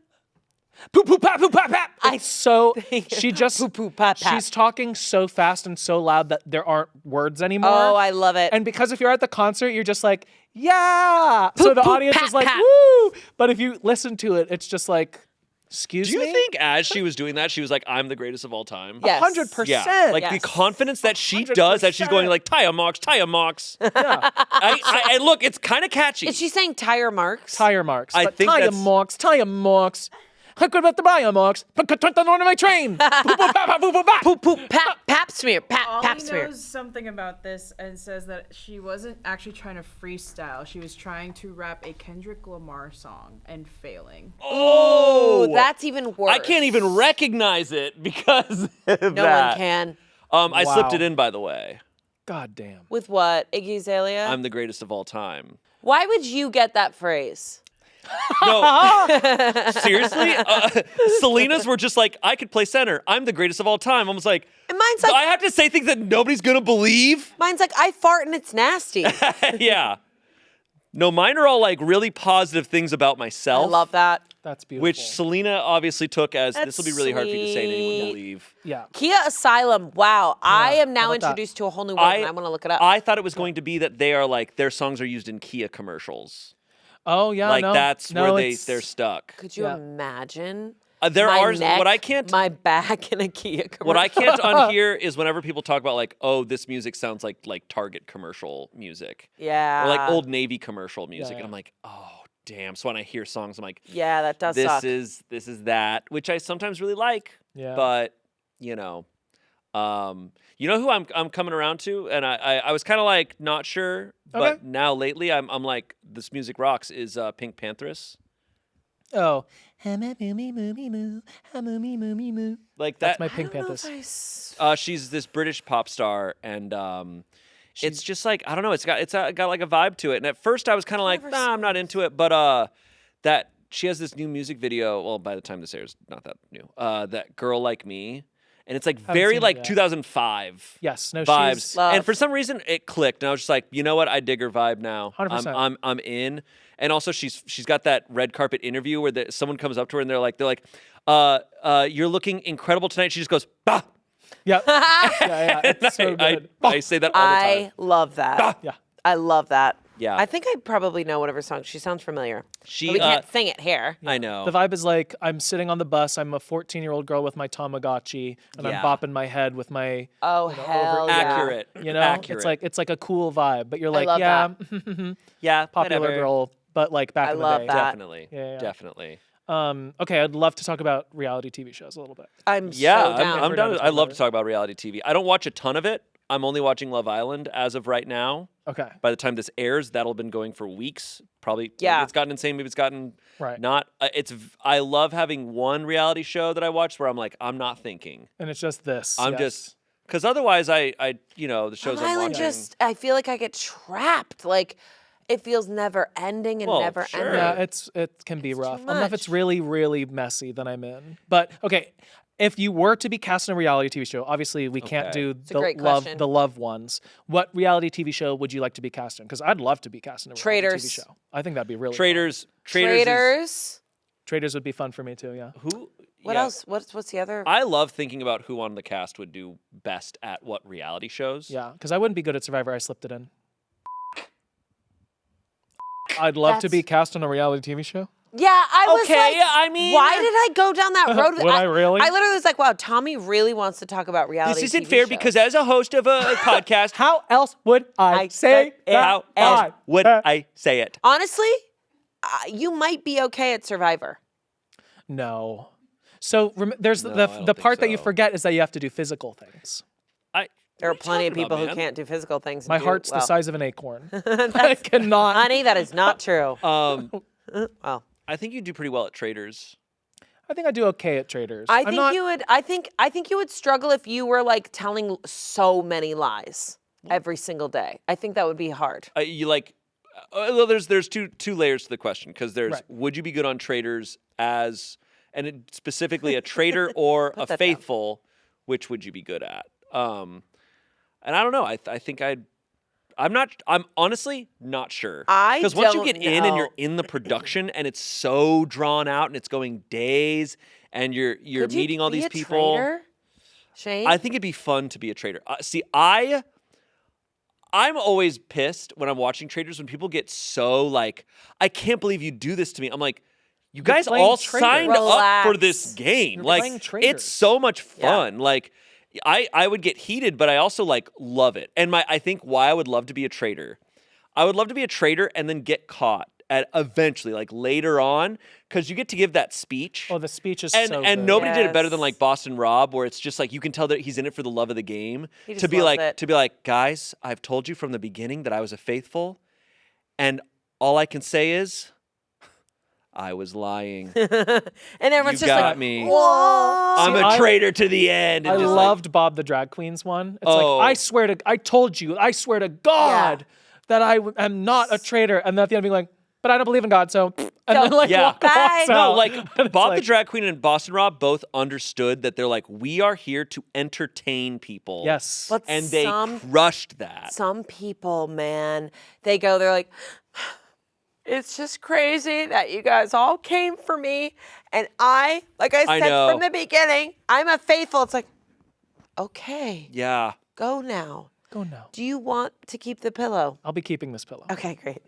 Poop poop pap poop pap pap. I So she just Poop, poop, pap, pap. she's talking so fast and so loud that there aren't words anymore. Oh, I love it. And because if you're at the concert, you're just like, yeah. So Poop, the poop, audience pat, is like, pat. woo. But if you listen to it, it's just like, excuse Do me. you think as she was doing that, she was like, I'm the greatest of all time? Yes. 100%. Yeah, like the Yes. confidence that she does, that she's going 100%. like, tire marks, tire marks. Yeah. I look, it's kind of catchy. Is she saying tire marks? Tire marks. I But think tire that's- marks. Tire marks. I could about the tire marks. Put on my train. Poop poop pap pap poop poop pap. Poop, poop, pap, pap smear, pap, Ollie pap smear. knows something about this and says that she wasn't actually trying to freestyle. She was trying to rap a Kendrick Lamar song and failing. oh, That's even worse. I can't even recognize it because of No that. one can. I slipped Wow. it in, by the way. God damn. With what? Iggy Azalea? I'm the greatest of all time. Why would you get that phrase? No, seriously? Selina's were just like, I could play center. I'm the greatest of all time. I was like, And mine's do like, I have to say things that nobody's going to believe? I fart and it's nasty. Yeah. No, mine are all like really positive things about I myself. love that. That's beautiful. Which Selina obviously took as this That's will be really hard for you to say and anyone sweet. believe. Yeah. Kia Asylum. Wow. I am how now about that? introduced to a whole new word and I want to look it up. I thought it was going to be that they are like their songs are used in Kia commercials. Oh yeah. Like no. that's No, where it's- they're stuck. Could you Yeah. imagine? There my are neck, what I can't my back in a Kia commercial. what I can't unhear is whenever people talk about like, oh, this music sounds like Target commercial music. Yeah. Or like Old Navy commercial music. yeah. And I'm like, oh damn. So when I hear songs, I'm like, Yeah, that does this suck. is that, which I sometimes really like. Yeah. But you know who I'm coming around to, and I was kind of like not sure, but Okay. now lately I'm like this music rocks is Pink Pantheress. Oh. Like That's that. my I Pink don't know Panthers. if I s- She's this British pop star, and it's just like I don't know. It's got like a vibe to it. And at first I was kind of like, never nah, I'm not into it. But that she has this new music video. Well, by the time this airs, not that new. That Girl Like Me, and it's like very seen it like yet. 2005 Yes. No. vibes. She's Love. And for some reason it clicked, and I was just like, you know what? I dig her vibe now. 100%. I'm in. And also she's got that red carpet interview where someone comes up to her and they're like, you're looking incredible tonight. She just goes, bah. yeah. Yeah. It's so good. I say that all the time. I love that. Yeah. I love that. Yeah. I think I probably know one of her songs. She sounds familiar. She, But we can't sing it here. I know. The vibe is like I'm sitting on the bus. I'm a 14-year-old girl with my Tamagotchi, and Yeah. I'm bopping my head with my. Oh, hell yeah. Accurate. You know, Accurate. it's like a cool vibe. But you're like, love yeah, Yeah. popular whatever. girl, but like back I in the love day. that. Definitely. Yeah. Definitely. Okay, I'd love to talk about reality TV shows a little bit. I'm Yeah, so down. I'm We're down. down to I talk love about to talk about reality TV. I don't watch a ton of it. I'm only watching Love Island as of right now. Okay. By the time this airs, that'll have been going for weeks. Probably. Yeah. Maybe it's gotten insane. Maybe it's gotten Right. not. I love having one reality show that I watch where I'm like, I'm not thinking. And it's just this. I'm yes. just because otherwise the shows Love I'm Island watching. I feel like I get trapped. Like, it feels never ending and Well, never sure. ending. Yeah, it can be It's rough. too I don't know if it's much. really, really messy, then I'm in. But okay, if you were to be cast in a reality TV show, obviously we can't Okay. do a great question. the love ones. What reality TV show would you like to be cast in? Because I'd love to be cast in a reality Traitors. TV show. I think that'd be really fun. Traitors. Traitors. Traitors would be fun for me too. Yeah. Who? What yeah. else? What's the other? I love thinking about who on the cast would do best at what reality shows. Yeah, because I wouldn't be good at Survivor. I slipped it in. I'd love to be That's- cast on a reality TV show. Yeah, I was Okay, like, I mean- why did I go down that road? Would I really? I literally was like, wow, Tommy really wants to talk about reality. This isn't TV fair shows. because as a host of a podcast, How else would I I say said it. that? how else would I say it? honestly, you might be okay at Survivor. No. So there's No, I the don't the think part that you so. forget is that you have to do physical things. There are What plenty of talking people about, who man? can't do physical things. and My do heart's the well. size of an acorn. I cannot. Honey, that is not true. Well, I think you do pretty well at Traitors. I think I do okay at Traitors. I I'm think not, you would. I think you would struggle if you were like telling so many lies every single day. I think that would be hard. You like? Well, there's two layers to the question because there's Right. would you be good on Traitors as specifically a traitor or a that down. faithful? Which would you be good at? And I don't know. I think I'm honestly not sure. I Because once you don't get in and you're know. in the production and it's so drawn out and it's going days and you're Could you meeting all be these a people. traitor, Shayne? I think it'd be fun to be a traitor. See, I'm always pissed when I'm watching Traitors when people get so like, I can't believe you do this to me. I'm like, you guys playing all Traitors. signed up for Relax. this game. You're Like, playing Traitors. it's so much fun. Like, I would get heated, but I also like love it. And I think why I would love to be a traitor, I would love to be a traitor and then get caught at eventually, like later on, because you get to give that speech. Oh, the speech is and so and good. nobody did it better than Yes. like Boston Rob, where it's just like you can tell that he's in it for the love of the game. He To just be loves like it. guys, I've told you from the beginning that I was a faithful, and all I can say is, I was lying. and everyone's You just got like, me. whoa. I'm See, a I- traitor to the end. I And just loved Bob the Drag Queens one. It's Oh. like, I told you, I swear to God that I am not a traitor. And then at the end being like, but I don't believe in God, so. And then like Yeah. walks Bye. out. No, like And it's Bob the like, Drag Queen and Boston Rob both understood that they're like, we are here to entertain people. Yes. But And they some crushed that. some people, man, they're like, it's just crazy that you guys all came for me. And like I I said know. from the beginning, I'm a faithful. It's like, okay, Yeah. go now. Go now. Do you want to keep the pillow? I'll be keeping this pillow. Okay, great.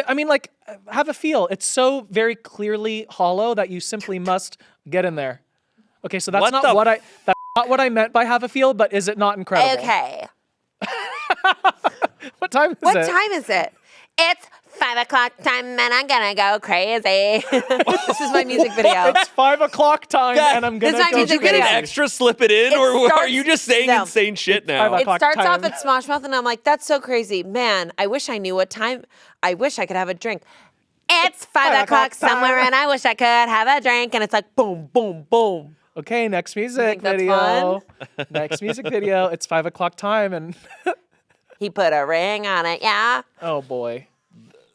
I mean, like, have a feel. It's so very clearly hollow that you simply must get in there. Okay, so that's What not the that's not what I meant by have a feel, but is it not incredible? Okay. What time is What it? time is it? It's 5 o'clock time and I'm gonna go crazy. This is my music video. It's 5 o'clock time, God, and I'm this gonna is my go music Did you get an video. extra slip it in, It or are starts- you just saying No. insane shit now? 5 It o'clock starts time. off at Smosh Mouth, and I'm like, that's so crazy. Man, I wish I knew what time. I wish I could have a drink. It's 5 o'clock somewhere, and I wish I could have a drink. And it's like, boom, boom, boom. Okay, next music think that's video. Next music video. It's 5 o'clock time, and He put a ring on it, yeah. oh boy.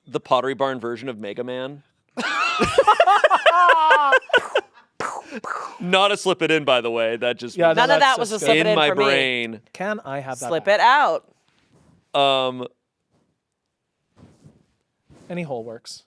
The Pottery Barn version of Mega Man. Not a slip it in, by the way. That just Yeah, was no, None of that's that was a just slip in it in my for me. brain. Can I have that? Slip back? it out. Any hole works.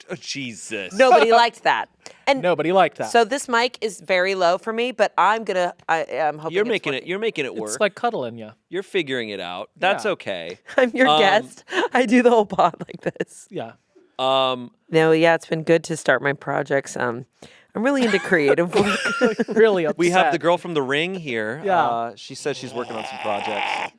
Oh, Jesus. Nobody liked that. And Nobody liked that. so this mic is very low for me, but I'm hoping You're it's making it. working. You're making it work. it's like cuddling you. You're figuring it out. That's Yeah. okay. I'm your guest. I do the whole pod like this. Yeah. Um, No, yeah, it's been good to start my projects. I'm really into creative work. Really upset. we have the girl from The Ring here. Yeah. She says she's working on some projects.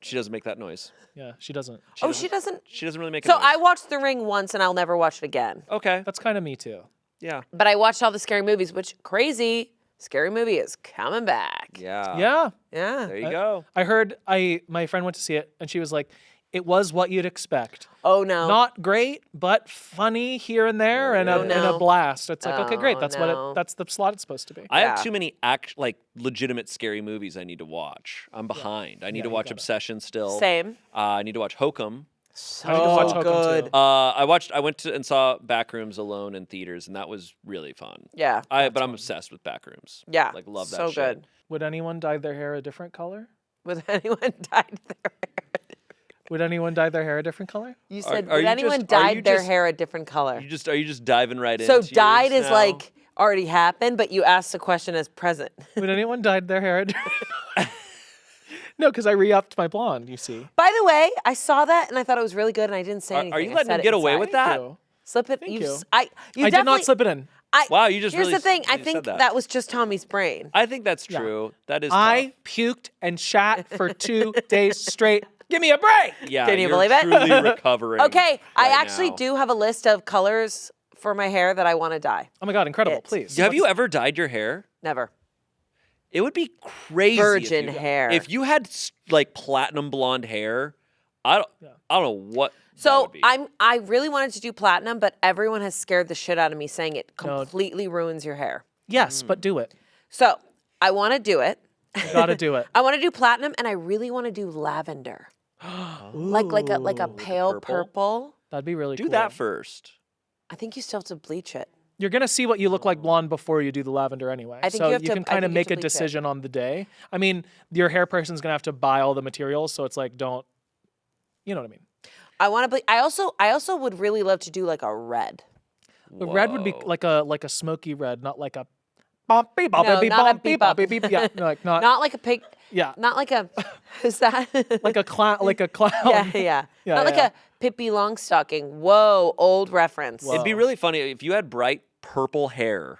She doesn't make that noise. Yeah, she doesn't. Oh, she doesn't. She doesn't really make. A So noise. I watched The Ring once, and I'll never watch it again. Okay. That's kind of me too. Yeah. But I watched all the scary movies, which crazy. Scary movie is coming back. Yeah. Yeah. Yeah. There you go. I heard my friend went to see it and she was like, it was what you'd expect. Oh no. Not great, but funny here and there and, Oh, and no. a blast. It's like, okay, great. Oh, That's no. that's the slot it's supposed to be. I Yeah. have too many legitimate scary movies I need to watch. I'm behind. I need to you watch gotta. Obsession still. Same. I need to watch Hokum. So I need to watch Hokum, good. too. I went to and saw Backrooms alone in theaters, and that was really fun. Yeah. But I'm obsessed with Backrooms. Yeah. Like love that So shit. good. Would anyone dye their hair a different color? Would anyone dyed their hair? Would anyone dye their hair a different color? You said, are would you anyone just- are you dyed their just- hair a different color? Are you just diving right in? So dyed is like already happened, but you asked the question as present. Would anyone dye their hair a different color? No, because I re-upped my blonde, you see. By the way, I saw that and I thought it was really good, and I didn't say anything. Are you I letting said him it get away inside. with that? Thank you. Slip it. Thank you. you. You I did definitely- not slip it in. Wow, you just Here's really the thing. I you said think that. that was just Tommy's brain. I think that's Yeah. true. That is. I puked and shat for 2 days straight. Give me a break. tough. Yeah. Can you you're believe it? Truly recovering. Okay, I right actually now. do have a list of colors for my hair that I want to dye. Oh my God, incredible. It. Please. Have you ever dyed your hair? Never. It would be crazy. Virgin if you, hair. If you had like platinum blonde hair, I don't know what. that So would be. I really wanted to do platinum, but everyone has scared the shit out of me saying it No. completely ruins your hair. Yes, but do it. So I want to do it. You gotta do it. I want to do platinum, and I really want to do lavender, like a pale purple? purple. That'd be really do cool. that first. I think you still have to bleach it. You're gonna see what you look like blonde before you do the lavender anyway. I think so you have to- can I kind of think you have make a to bleach it. decision on the day. I mean, your hair person's gonna have to buy all the materials, so it's like don't, you know what I mean? I want to. I also would really love to do like a red. The red would be like a smoky red, not like a No, boppy boppy not a boppy beep bop. boppy beep. Yeah, no, like Not like a pig. yeah, Not like a. Who's that? like a clown, like a clown. Yeah. Yeah, Not like yeah. a Pippi Longstocking. Whoa, old reference. Whoa. It'd be really funny if you had bright purple hair,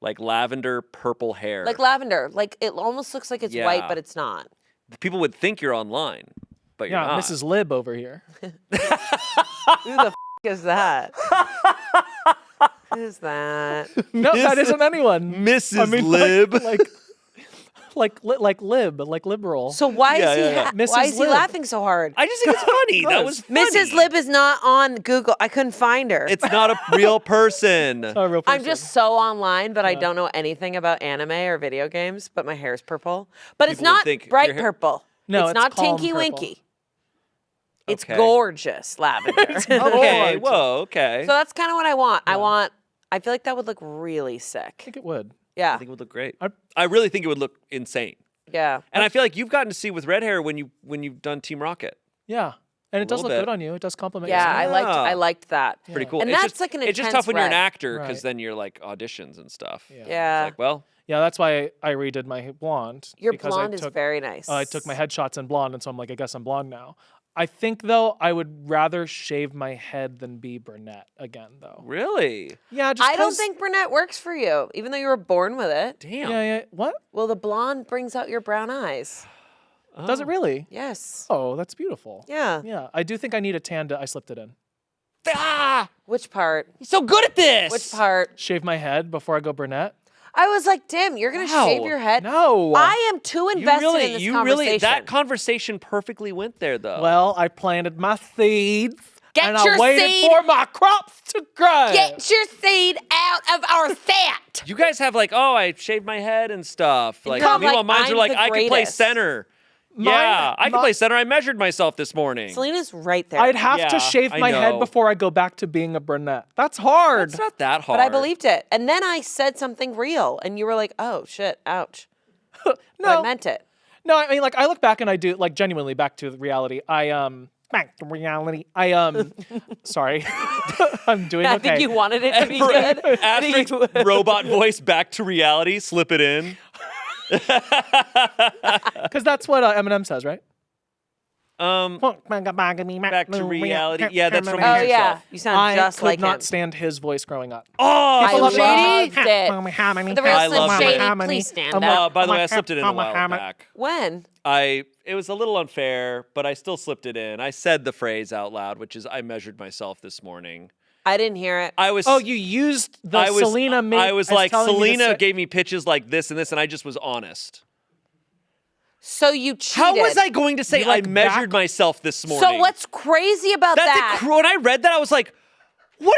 like lavender purple hair. Like lavender. Like it almost looks like it's Yeah. white, but it's not. People would think you're online, but you're Yeah, not. Mrs. Lib over here. Who the is that? Who's that? No, that isn't anyone. Mrs. I mean, Lib. like lib, like liberal. So why Yeah, is he? yeah, yeah. Why Mrs. is he Lib. laughing so hard? I just think it's funny. That was funny. Mrs. Lib is not on Google. I couldn't find her. It's not a real person. a real person. I'm just so online, but I don't know anything about anime or video games. But my hair's purple. But it's People would not think bright your hair- purple. No, it's it's not calm Tinky purple. Winky. It's Okay. gorgeous lavender. Okay, Gorgeous. whoa, okay. So that's kind of what I want. I feel like that would look really I sick. think it would. Yeah. I think it would look great. I- I really think it would look insane. Yeah. And I feel like you've gotten to see with red hair when you've done Team Rocket. Yeah, and it does little look bit. good on you. It does compliment Yeah, you. I liked that. Pretty cool. And It's that's just, like an it's just intense tough when you're an red. actor because Right. then you're like auditions and stuff. Yeah. It's like, well, Yeah, that's why I redid my blonde. Your because blonde I is took, very nice. I took my headshots in blonde, and so I'm like, I guess I'm blonde now. I think though I would rather shave my head than be brunette again, though. really? Yeah, just I don't 'cause- think brunette works for you, even though you were born with it. Damn. Yeah. What? Well, the blonde brings out your brown eyes. Does it really? Yes. Oh, that's beautiful. Yeah. Yeah, I do think I need a tan. I slipped it in. Ah! Which part? He's so good at this. Which part? Shave my head before I go brunette. I was like, Tim, you're gonna shave Wow. your head? No. I am too invested in this conversation. that conversation perfectly went there though. Well, I planted my seeds. Get and your I waited seed. for my crops to grow. Get your seed out of our set. you guys have like, oh, I shaved my head and stuff. Like, No, meanwhile, like, mine's I'm are like, the I can play greatest. center. Mine- yeah, I can mi- play center. I measured myself this morning. Selena's right there. I'd have Yeah, to shave I my head know. before I go back to being a brunette. That's hard. It's not that hard. but I believed it. And then I said something real, and you were like, oh, shit, ouch. But I meant it. No, I mean, like, I look back and I do, like, genuinely back to reality. Back to reality. Sorry. I'm doing I okay. think you wanted it to be good. I think Asterisk robot voice back to reality. Slip it in. Because that's what Eminem says, right? Back to reality. Yeah, that's from Oh, Lose yeah. Yourself. You sound I just could like not him. stand his voice growing up. Oh, I so loved shady. it. The real I Slim love it. Shady, please stand up. By the way, I slipped it in a while back. When? It was a little unfair, but I still slipped it in. I said the phrase out loud, which is I measured myself this morning. I didn't hear it. I was Oh, you used the I was Selena meme. I was as like, telling me to Selena say- gave me pitches like this and this, and I just was honest. So you cheated. How was I going to say You, like, I measured back- myself this morning? So what's crazy about that? when I read that, I was like, what?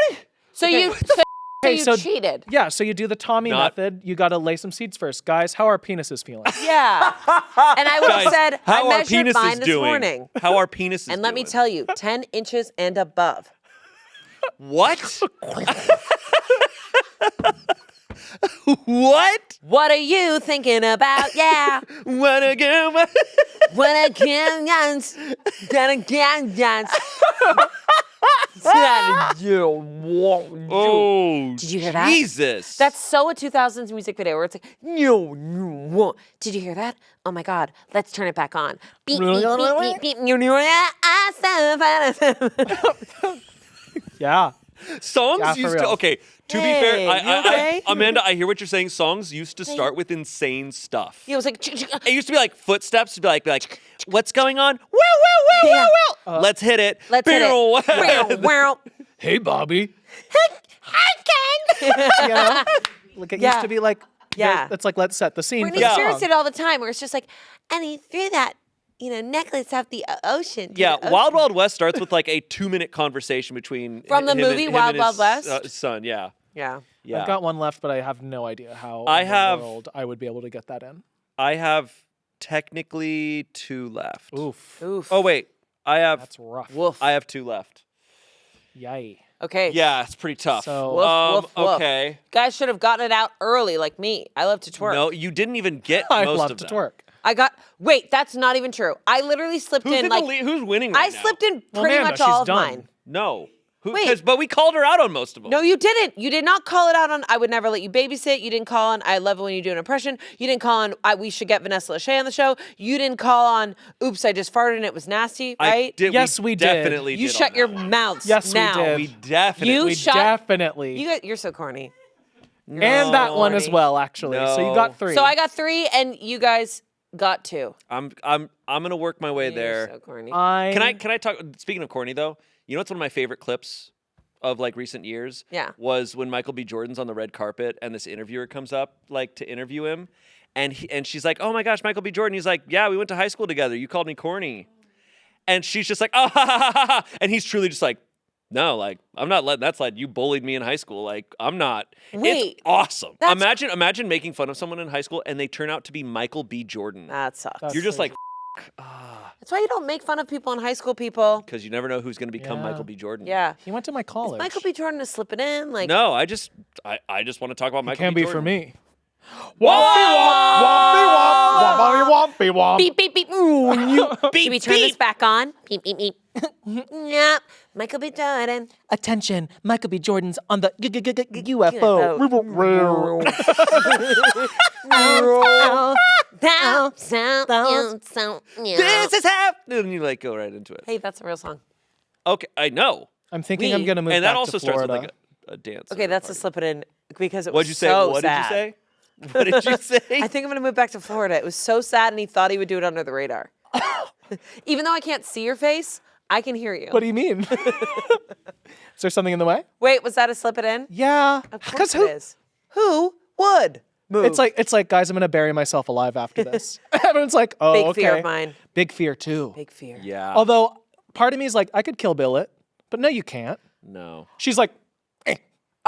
So you Okay, you so- cheated. Yeah, so you do the Tommy Not- method. You got to lay some seeds first. Guys, how are penises feeling? Yeah. And I would have Guys, said, how I are measured penises mine this doing? morning. How are penises And let me doing? tell you, 10 inches and above. What? What? What are you thinking about? Yeah. Wanna go? When I can dance, gonna dance. Oh, Did you hear that? Jesus. That's so a 2000s music video where it's like, no. Did you hear that? Oh my God, let's turn it back on. Beep, beep, beep, beep, beep. Yeah. songs Yeah, for used to. real. Okay, to be Hey, fair, you okay? Amanda, I hear what you're saying. Songs used to start with insane stuff. It was like, It used to be like footsteps. To be like, what's going on? Well. Yeah. Let's hit it. let's hit it. Wow. Hey, Bobby. Hi, Ken. You know? Like it Yeah. used to be like, Yeah. It's like, let's set the scene. Britney for the Spears song. did it all the time where it's just like, and he threw that, necklace off the ocean. to Yeah, the Wild ocean. Wild West starts with like a 2-minute conversation between From the him movie and Wild his, Wild West? son. Yeah, Yeah. yeah. I've got one left, but I have no idea how I in have- the world I would be able to get that in. I have technically 2 left. Oof. Oof. Oh wait, I have That's rough. Woof. I have 2 left. Yay. Okay. Yeah, it's pretty tough. So- Woof, woof, woof. Okay. Guys should have gotten it out early, like me. I love to twerk. No, you didn't even get I most love of to them. twerk. Wait, that's not even true. I literally slipped Who's in in like the lead? Who's winning right I now? slipped in Well, pretty Amanda, much all she's of done. mine. No. Wait. But we called her out on most of them. No, you didn't. You did not call it out on I would never let you babysit. You didn't call on I love it when you do an impression. You didn't call on we should get Vanessa Lachey on the show. You didn't call on oops, I just farted and it was nasty, right? Yes, we did. Definitely You did shut on your that one. mouths Yes, we now. did. We definitely. You We shut- definitely. You're so corny. And that one as corny. well, actually. So you got No. 3. So I got 3 and you guys got 2. I'm gonna work my way there. You're so corny. Can I talk? Speaking of corny though, you know what's one of my favorite clips of like recent years? Yeah. Was when Michael B. Jordan's on the red carpet and this interviewer comes up like to interview him, and she's like, "Oh my gosh, Michael B. Jordan." He's like, "Yeah, we went to high school together. You called me corny," and she's just like, "Oh, ha, ha, ha, ha," and he's truly just like, "No, like I'm not letting that slide. You bullied me in high school. Like I'm not." Wait, it's awesome. that's- Imagine making fun of someone in high school and they turn out to be Michael B. Jordan. That sucks. That's You're just crazy. like, That's why you don't make fun of people in high school, people. because you never know who's going to become Yeah. Michael B. Jordan. Yeah. He went to my college. Michael B. Jordan is slipping in. Like, No, I just want to talk about Michael Can B. be Jordan. for me. Wompy womp, wompy womp, wompy womp. beep, beep, beep. Ooh, you, Beep, should we turn this beep. back on? Beep, beep, beep. Yep. Michael B. Jordan. Attention, Michael B. Jordan's on the UFO. This is happening. And you like go right into it. Hey, that's a real song. Okay, I know. I'm thinking I'm gonna move And back that also to starts with Florida. like a dance. Okay, that's a slip it in because it was What'd you say? so What sad. did you say? What did you say? I think I'm gonna move back to Florida. It was so sad, and he thought he would do it under the radar. Even though I can't see your face, I can hear you. What do you mean? Is there something in the way? Wait, was that a slip it in? Yeah. Of Because course it is. Who would move? it's like guys, I'm gonna bury myself alive after this. Everyone's like, oh, Big okay. fear of mine. Big fear too. Big fear. Yeah. Although part of me is like, I could kill Bill it, but no, you can't. No. She's like,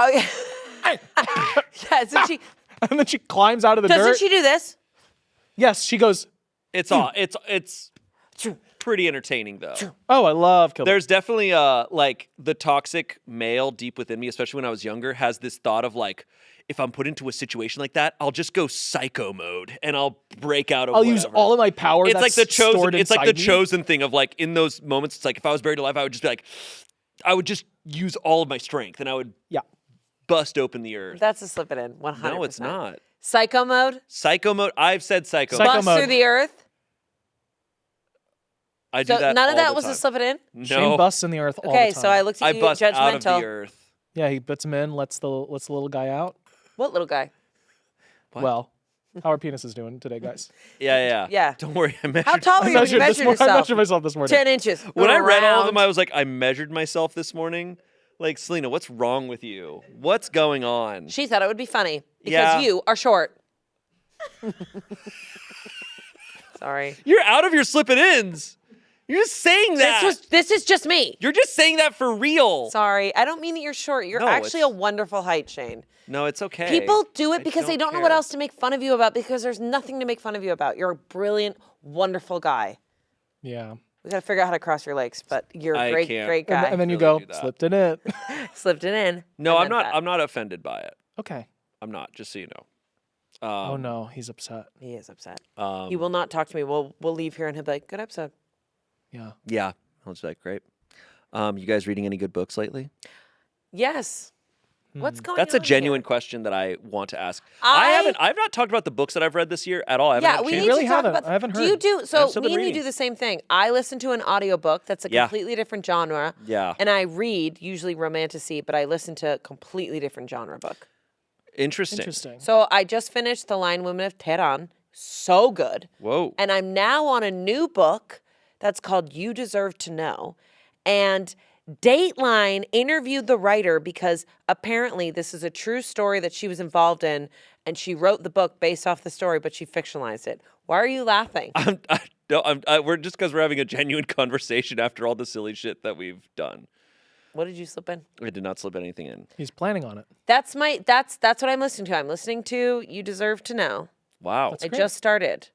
Oh yeah. Yeah, isn't she? and then she climbs out of the Doesn't dirt. she do this? Yes, she goes. It's all. It's pretty entertaining though. Oh, I love Kill Bill. There's definitely like the toxic male deep within me, especially when I was younger, has this thought of like, if I'm put into a situation like that, I'll just go psycho mode and I'll break out of I'll use whatever. all of my power. It's that's like the chosen. stored It's like the inside me. chosen thing of like in those moments. It's like if I was buried alive, I would just be like, I would just use all of my strength and I would Yeah. bust open the earth. That's a slip it in. 100%. No, it's not. Psycho mode. Psycho mode. I've said psycho. Psycho Bust mode. through the earth. I do So that. none of all that the was time. a slip it in. Shane No, busts in the earth all Okay, the time. so I looked at I you bust judgmental. out of the earth. Yeah, he puts him in, lets the little guy out. What little guy? What? Well, how are penises doing today, guys? Yeah. Yeah. Don't worry. I measured. How tall were you when you measured I yourself? measured myself this morning. 10 inches. When I read all of them, Around. I was like, I measured myself this morning. Like, Selina, what's wrong with you? What's going on? She thought it would be funny because Yeah. you are short. Sorry. You're out of your slipping ins. You're just saying that. This is just me. You're just saying that for real. Sorry. I don't mean that you're short. You're No, actually it's- a wonderful height, Shane. No, it's okay. People do I it because they don't know what care. else to make fun of you about because there's nothing to make fun of you about. You're a brilliant, wonderful guy. Yeah. We gotta figure out how to cross your legs, but you're a I great, can't. great And, guy. and then you Really go, do that. slipped in it. Slipped it in. No, I I'm meant not. that. I'm not offended by it. Okay. I'm not. Just so you know. Oh no, he's upset. He is upset. Um, He will not talk to me. We'll leave here and he'll be like, good episode. Yeah. Yeah, I was like, great. You guys reading any good books lately? Yes. Hmm. What's going on? That's a genuine here? question that I want to ask. I- I've not talked about the books that I've read this year at all. I haven't Yeah, had a we chance. need really to talk haven't. about. I haven't Do you heard. do so? still Me been and you reading. do the same thing. I listen to an audiobook that's a Yeah. completely different genre. Yeah. And I read usually romantasy, but I listen to a completely different genre book. Interesting. Interesting. So I just finished The Lion Women of Tehran. So good. Whoa. And I'm now on a new book that's called You Deserve to Know. And Dateline interviewed the writer because apparently this is a true story that she was involved in, and she wrote the book based off the story, but she fictionalized it. Why are you laughing? We're just because we're having a genuine conversation after all the silly shit that we've done. What did you slip in? I did not slip anything in. He's planning on it. That's what I'm listening to. I'm listening to You Deserve to Know. Wow. I just started.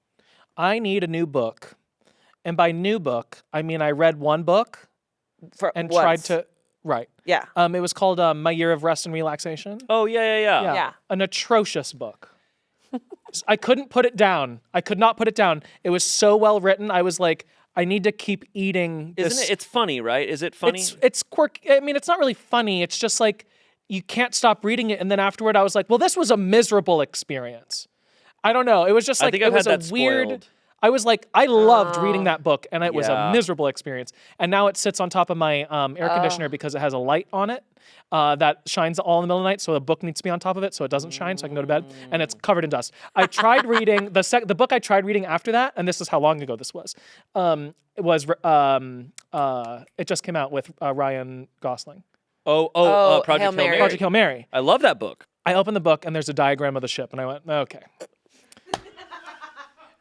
I need a new book. And by new book, I mean I read one book For and once. tried to Right. Yeah. It was called My Year of Rest and Relaxation. Oh yeah. Yeah. An atrocious book. I couldn't put it down. I could not put it down. It was so well written. I was like, I need to keep eating this. Isn't it? It's funny, right? Is it funny? It's quirky. I mean, it's not really funny. It's just like you can't stop reading it. And then afterward, I was like, well, this was a miserable experience. I don't know. It was just I like think it I've was had a that weird. spoiled. I was like, I loved reading that book, and it was Yeah. a miserable experience. And now it sits on top of my air conditioner because it has a light on it that shines all in the middle of the night. So the book needs to be on top of it so it doesn't shine, so I can go to bed. And it's covered in dust. I tried reading the book I tried reading after that, and this is how long ago this was. It just came out with Ryan Gosling. Project Hail Hail Mary. Mary. Project Hail Mary. I love that book. I opened the book and there's a diagram of the ship, and I went, okay.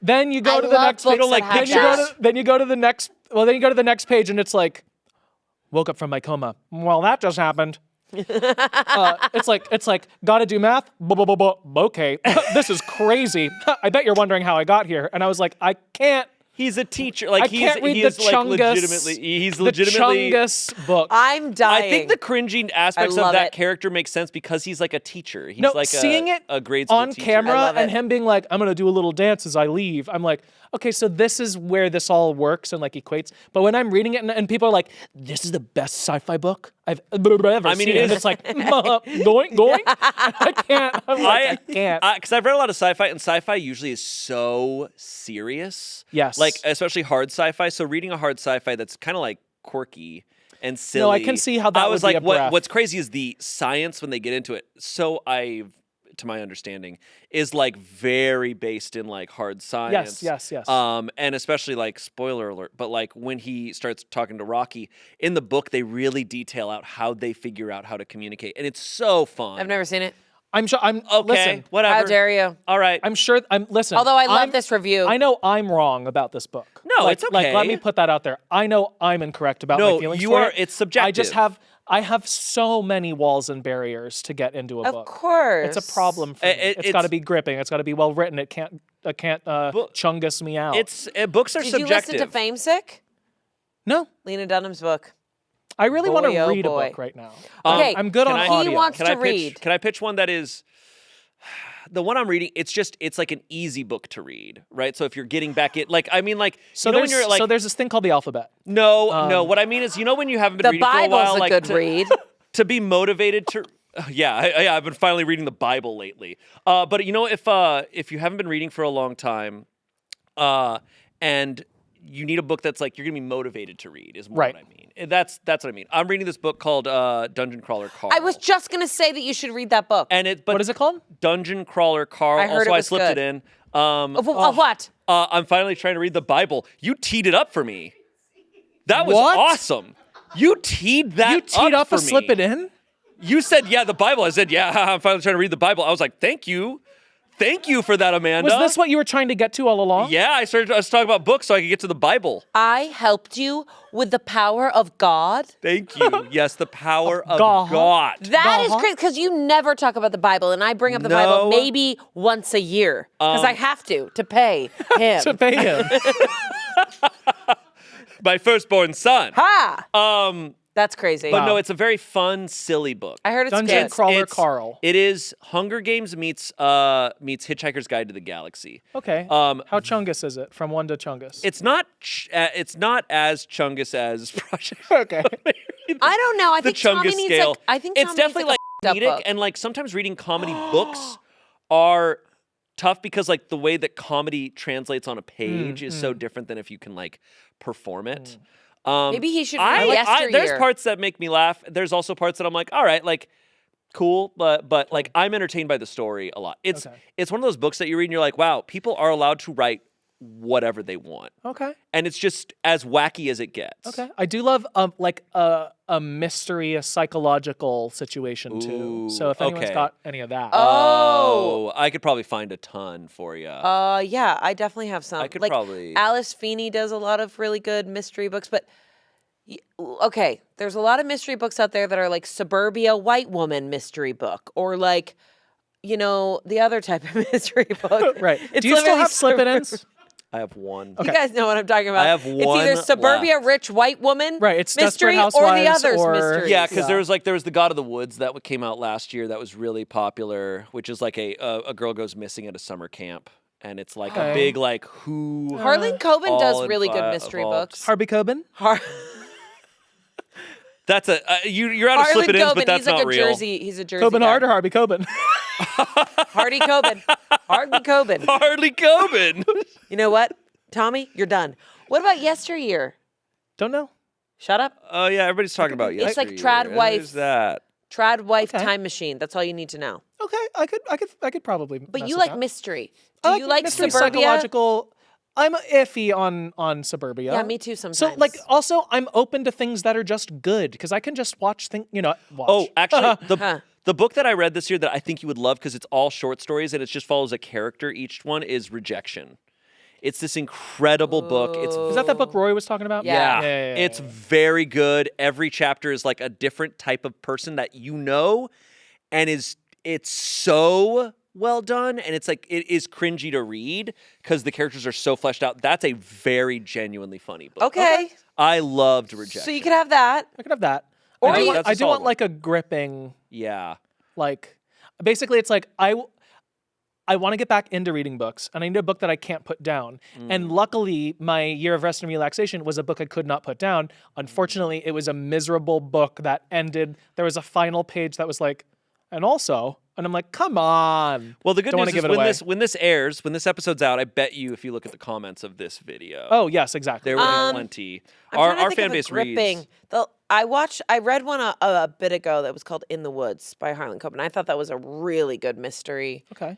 Then you go I to the love next books page. that like have pictures? that. Then you go to the next. Well, then you go to the next page, and it's like, woke up from my coma. Well, that just happened. It's like gotta do math. Okay, this is crazy. I bet you're wondering how I got here. And I was like, I can't. He's a teacher. Like I can't read he the is like Chungus. He's The legitimately. Chungus book. I'm dying. I think the cringing aspects love of that it. character make sense because he's like a teacher. He's No, like seeing it a grade school on teacher. camera I love and it. him being like, I'm gonna do a little dance as I leave. I'm like, okay, so this is where this all works and like equates. But when I'm reading it and people are like, this is the best sci-fi book I've ever I mean, seen. it And is. it's like, going. I can't. I'm like, I can't. Because I've read a lot of sci-fi, and sci-fi usually is so serious. Yes. Like, especially hard sci-fi. So reading a hard sci-fi that's kind of like quirky and silly. No, I can see how that I would was be like, a breath. what's crazy is the science when they get into it. To my understanding, is like very based in like hard science. Yes. And especially like spoiler alert, but like when he starts talking to Rocky in the book, they really detail out how they figure out how to communicate, and it's so fun. I've never seen it. I'm sure. I'm Okay, listen. whatever. How dare you? All right. I'm sure. Listen. Although I love I'm- this review. I know I'm wrong about this book. No, Like- it's Like, let okay. me put that out there. I know I'm incorrect about No, my feelings you toward are- it. it's subjective. I have so many walls and barriers to get into a Of book. course. It's a problem for me. It's got to be gripping. It's got to be well written. It can't chungus me out. Books are Did you subjective. listen to Famesick? No, Lena Dunham's book. I really want Boy, to oh read boy. a book right now. Okay, I'm good on Can I- audio. He wants Can to I pitch? read. Can I pitch one that is the one I'm reading? It's like an easy book to read, right? So if you're getting back in, like I mean, like so you know when there's you're like there's this thing called the alphabet. no. What I mean is, you know when you haven't been The reading for a Bible's while, a like good to, read. to be motivated to. I've been finally reading the Bible lately. But you know, if you haven't been reading for a long time, and you need a book that's like you're gonna be motivated to read, is more Right. what I mean. And that's what I mean. I'm reading this book called Dungeon Crawler Carl. I was just gonna say that you should read that book. but What is it called? Dungeon Crawler Carl. I heard also, it I was slipped good. it in. Of what? I'm finally trying to read the Bible. You teed it up for me. That was What? awesome. You teed that You teed up for to slip me. it in? You said, yeah, the Bible. I said, yeah, I'm finally trying to read the Bible. I was like, thank you. Thank you for that, Amanda. Was this what you were trying to get to all along? Yeah, I was talking about books so I could get to the Bible. I helped you with the power of God. Thank you. Yes, the power of God. God. That is Uh-huh. crazy because you never talk about the Bible, and I bring up the No. Bible maybe once a year because I have to pay him. To pay him. My firstborn son. Ha! That's crazy. But no, it's a very fun, silly book. I heard it's Dungeon good. Crawler Carl. It is Hunger Games meets Hitchhiker's Guide to the Galaxy. Okay. How chungus is it? From 1 to chungus. It's not as chungus as Project. Okay. I don't know. I The think Tommy chungus needs scale. like. I think it's Tommy definitely needs, like a comedic, book. and like sometimes reading comedy books are tough because like the way that comedy translates on a page is so different than if you can like perform it. Maybe he should read There's Yesteryear. parts that make me laugh. There's also parts that I'm like, all right, like cool, but like I'm entertained by the story a lot. It's one of those books that you read and you're like, wow, people are allowed to write whatever they want. Okay. And it's just as wacky as it gets. Okay. I do love like a mystery, a psychological situation too. Ooh, So if anyone's okay. got any of that. Oh, I could probably find a ton for you. Yeah, I definitely have some. I could like, probably- Alice Feeney does a lot of really good mystery books, but okay, there's a lot of mystery books out there that are like suburbia white woman mystery book, or like, you know, the other type of mystery book. Right. It's Do you still literally have slip-it-ins? I have one. You guys know what I'm talking about. I have It's either one suburbia left. rich white woman Right, it's mystery Desperate or the Housewives others or- mystery. Yeah, because there was the God of the Woods that came out last year that was really popular, which is like a girl goes missing at a summer camp, and it's like a big like who. Harlan Coben all does really good invi- mystery evolved. books. Harvey Coben? That's a you're out of Harlan slip it in, Coben, but that's he's like not a real. Jersey. He's a Jersey Coben guy. Hard or Harvey Coben? Hardy Coben. Hardy Coben. Hardly Coben. You know what, Tommy? You're done. What about yesteryear? Don't know. Shut up. Oh yeah, everybody's talking about It's like yesteryear. trad wife. Who's that? Trad wife Okay. time machine. That's all you need to know. Okay, I could probably. But mess you with like that. mystery. I Do you like mystery, suburbia? psychological. I'm iffy on suburbia. Yeah, me too sometimes. So like, also, I'm open to things that are just good because I can just watch things. Watch. Oh, actually, Huh. the book that I read this year that I think you would love because it's all short stories and it just follows a character each one is Rejection. It's this incredible book. It's Is that book Roy was talking about? Yeah. Yeah. It's very good. Every chapter is like a different type of person that you know, and it's so well done, and it's like it is cringy to read because the characters are so fleshed out. That's a very genuinely funny book. Okay. I loved Rejection. So you could have that. I could have that. Or I do, you- want, That's a I do solid want one. like a gripping, Yeah. like, basically it's like I want to get back into reading books, and I need a book that I can't put down. And luckily, my year of rest and relaxation was a book I could not put down. Unfortunately, it was a miserable book that ended. There was a final page that was like, and also, and I'm like, come on. Well, the good Don't wanna news is give it away. when this airs, when this episode's out, I bet you if you look at the comments of this video, Oh yes, exactly. there will be plenty. I'm Our trying to think fan of a base gripping. reads. I read one a bit ago that was called In the Woods by Harlan Coben. I thought that was a really good mystery. Okay.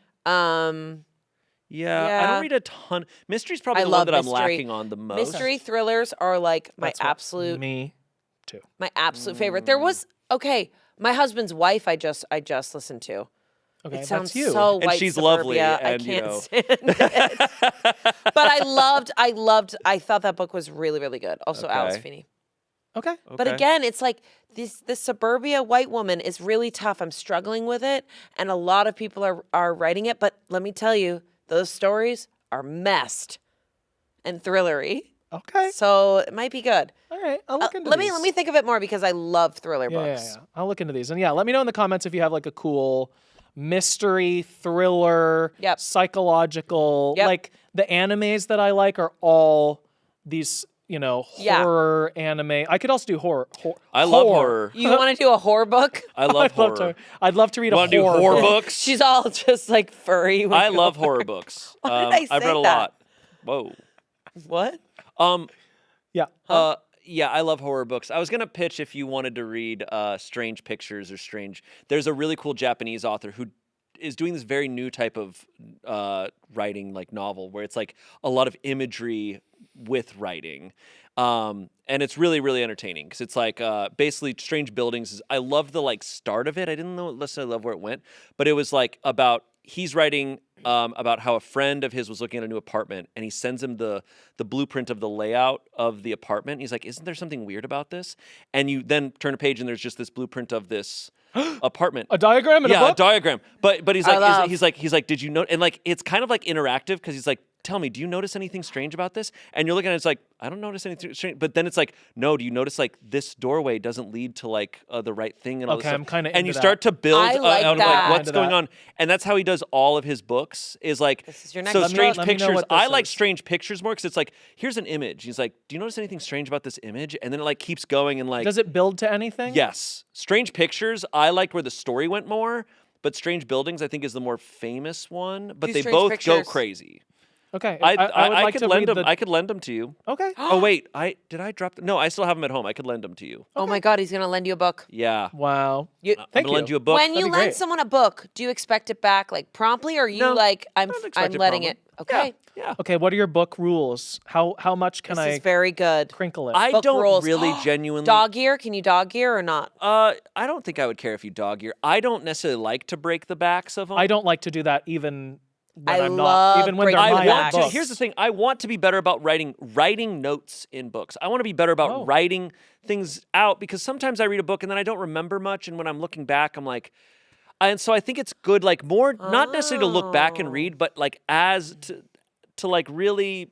Yeah, I Yeah. don't read a ton. Mystery's probably I the love one that I'm mystery. lacking on the most. Mystery thrillers are like my That's what- absolute Me too. favorite. There was My Husband's Wife. I just listened to. Okay, It sounds that's you. so And white she's suburbia. lovely, I and, you can't know. stand it. But I thought that book was really, really good. Also, Alice Okay. Feeney. Okay. But again, it's like this suburbia white woman is really tough. I'm struggling with it, and a lot of people are writing it. But let me tell you, those stories are messed and thrillery. Okay. So it might be good. All right. I'll look into Let these. me think of it more because I love thriller Yeah, books. I'll look into these. And yeah, let me know in the comments if you have like a cool mystery, thriller, Yep. psychological. Yep. Like the animes that I like are all these, Yeah. horror anime. I could also do horror. I love horror. You want to do a horror book? I love horror. I'd love to read a Want to do horror horror book. books? She's all just like furry. I love horror books. Why did I I've say read a that? lot. Whoa. What? Yeah. Yeah, I love horror books. I was gonna pitch if you wanted to read Strange Pictures or Strange. There's a really cool Japanese author who is doing this very new type of writing, like novel, where it's like a lot of imagery with writing, and it's really really entertaining because it's like basically Strange Buildings. I love the like start of it. I didn't necessarily love where it went, but it was like about he's writing about how a friend of his was looking at a new apartment, and he sends him the blueprint of the layout of the apartment. He's like, "Isn't there something weird about this?" And you then turn a page, and there's just this blueprint of this apartment. A diagram in a Yeah, book? a diagram. But he's I like, love- he's like, did you know? And like, it's kind of like interactive because he's like, tell me, do you notice anything strange about this? And you're looking at it, it's like, I don't notice anything strange. But then it's like, no, do you notice like this doorway doesn't lead to like the right thing and all Okay, this I'm stuff? kinda And into you that. start to build I like out of that. like what's Into going that. on. And that's how he does all of his books is like, This is your next so book. Strange Let me know Pictures. what this I like is. Strange Pictures more because it's like, here's an image. He's like, do you notice anything strange about this image? And then it like keeps going and like, Does it build to anything? yes. Strange Pictures, I liked where the story went more, but Strange Buildings, I think, is the more famous one. But Do they Strange both go Pictures. crazy. Okay. I would like could to lend read them. the... I could lend them to you. Okay. Oh wait, did I drop them? No, I still have them at home. I could lend them to you. Oh my God, he's gonna lend you a book. Yeah. Wow. You, I'm Thank gonna lend you. you a book. when you That'd be lend great. someone a book, do you expect it back like promptly, or are you No, like I'm don't expect I'm it letting promptly. it? Okay, Yeah. Okay, what are your book rules? How much can this I is very good. crinkle it? I Book don't rules. really genuinely. Dog ear? Can you dog ear or not? I don't think I would care if you dog ear. I don't necessarily like to break the backs of them. I don't like to do that even when I I'm love not. Even when they're breaking my the own backs. books. Here's the thing. I want to be better about writing notes in books. I want to be better about Oh. writing things out because sometimes I read a book and then I don't remember much, and when I'm looking back, I'm like, and so I think it's good, like more not necessarily to look back and read, but like as to like really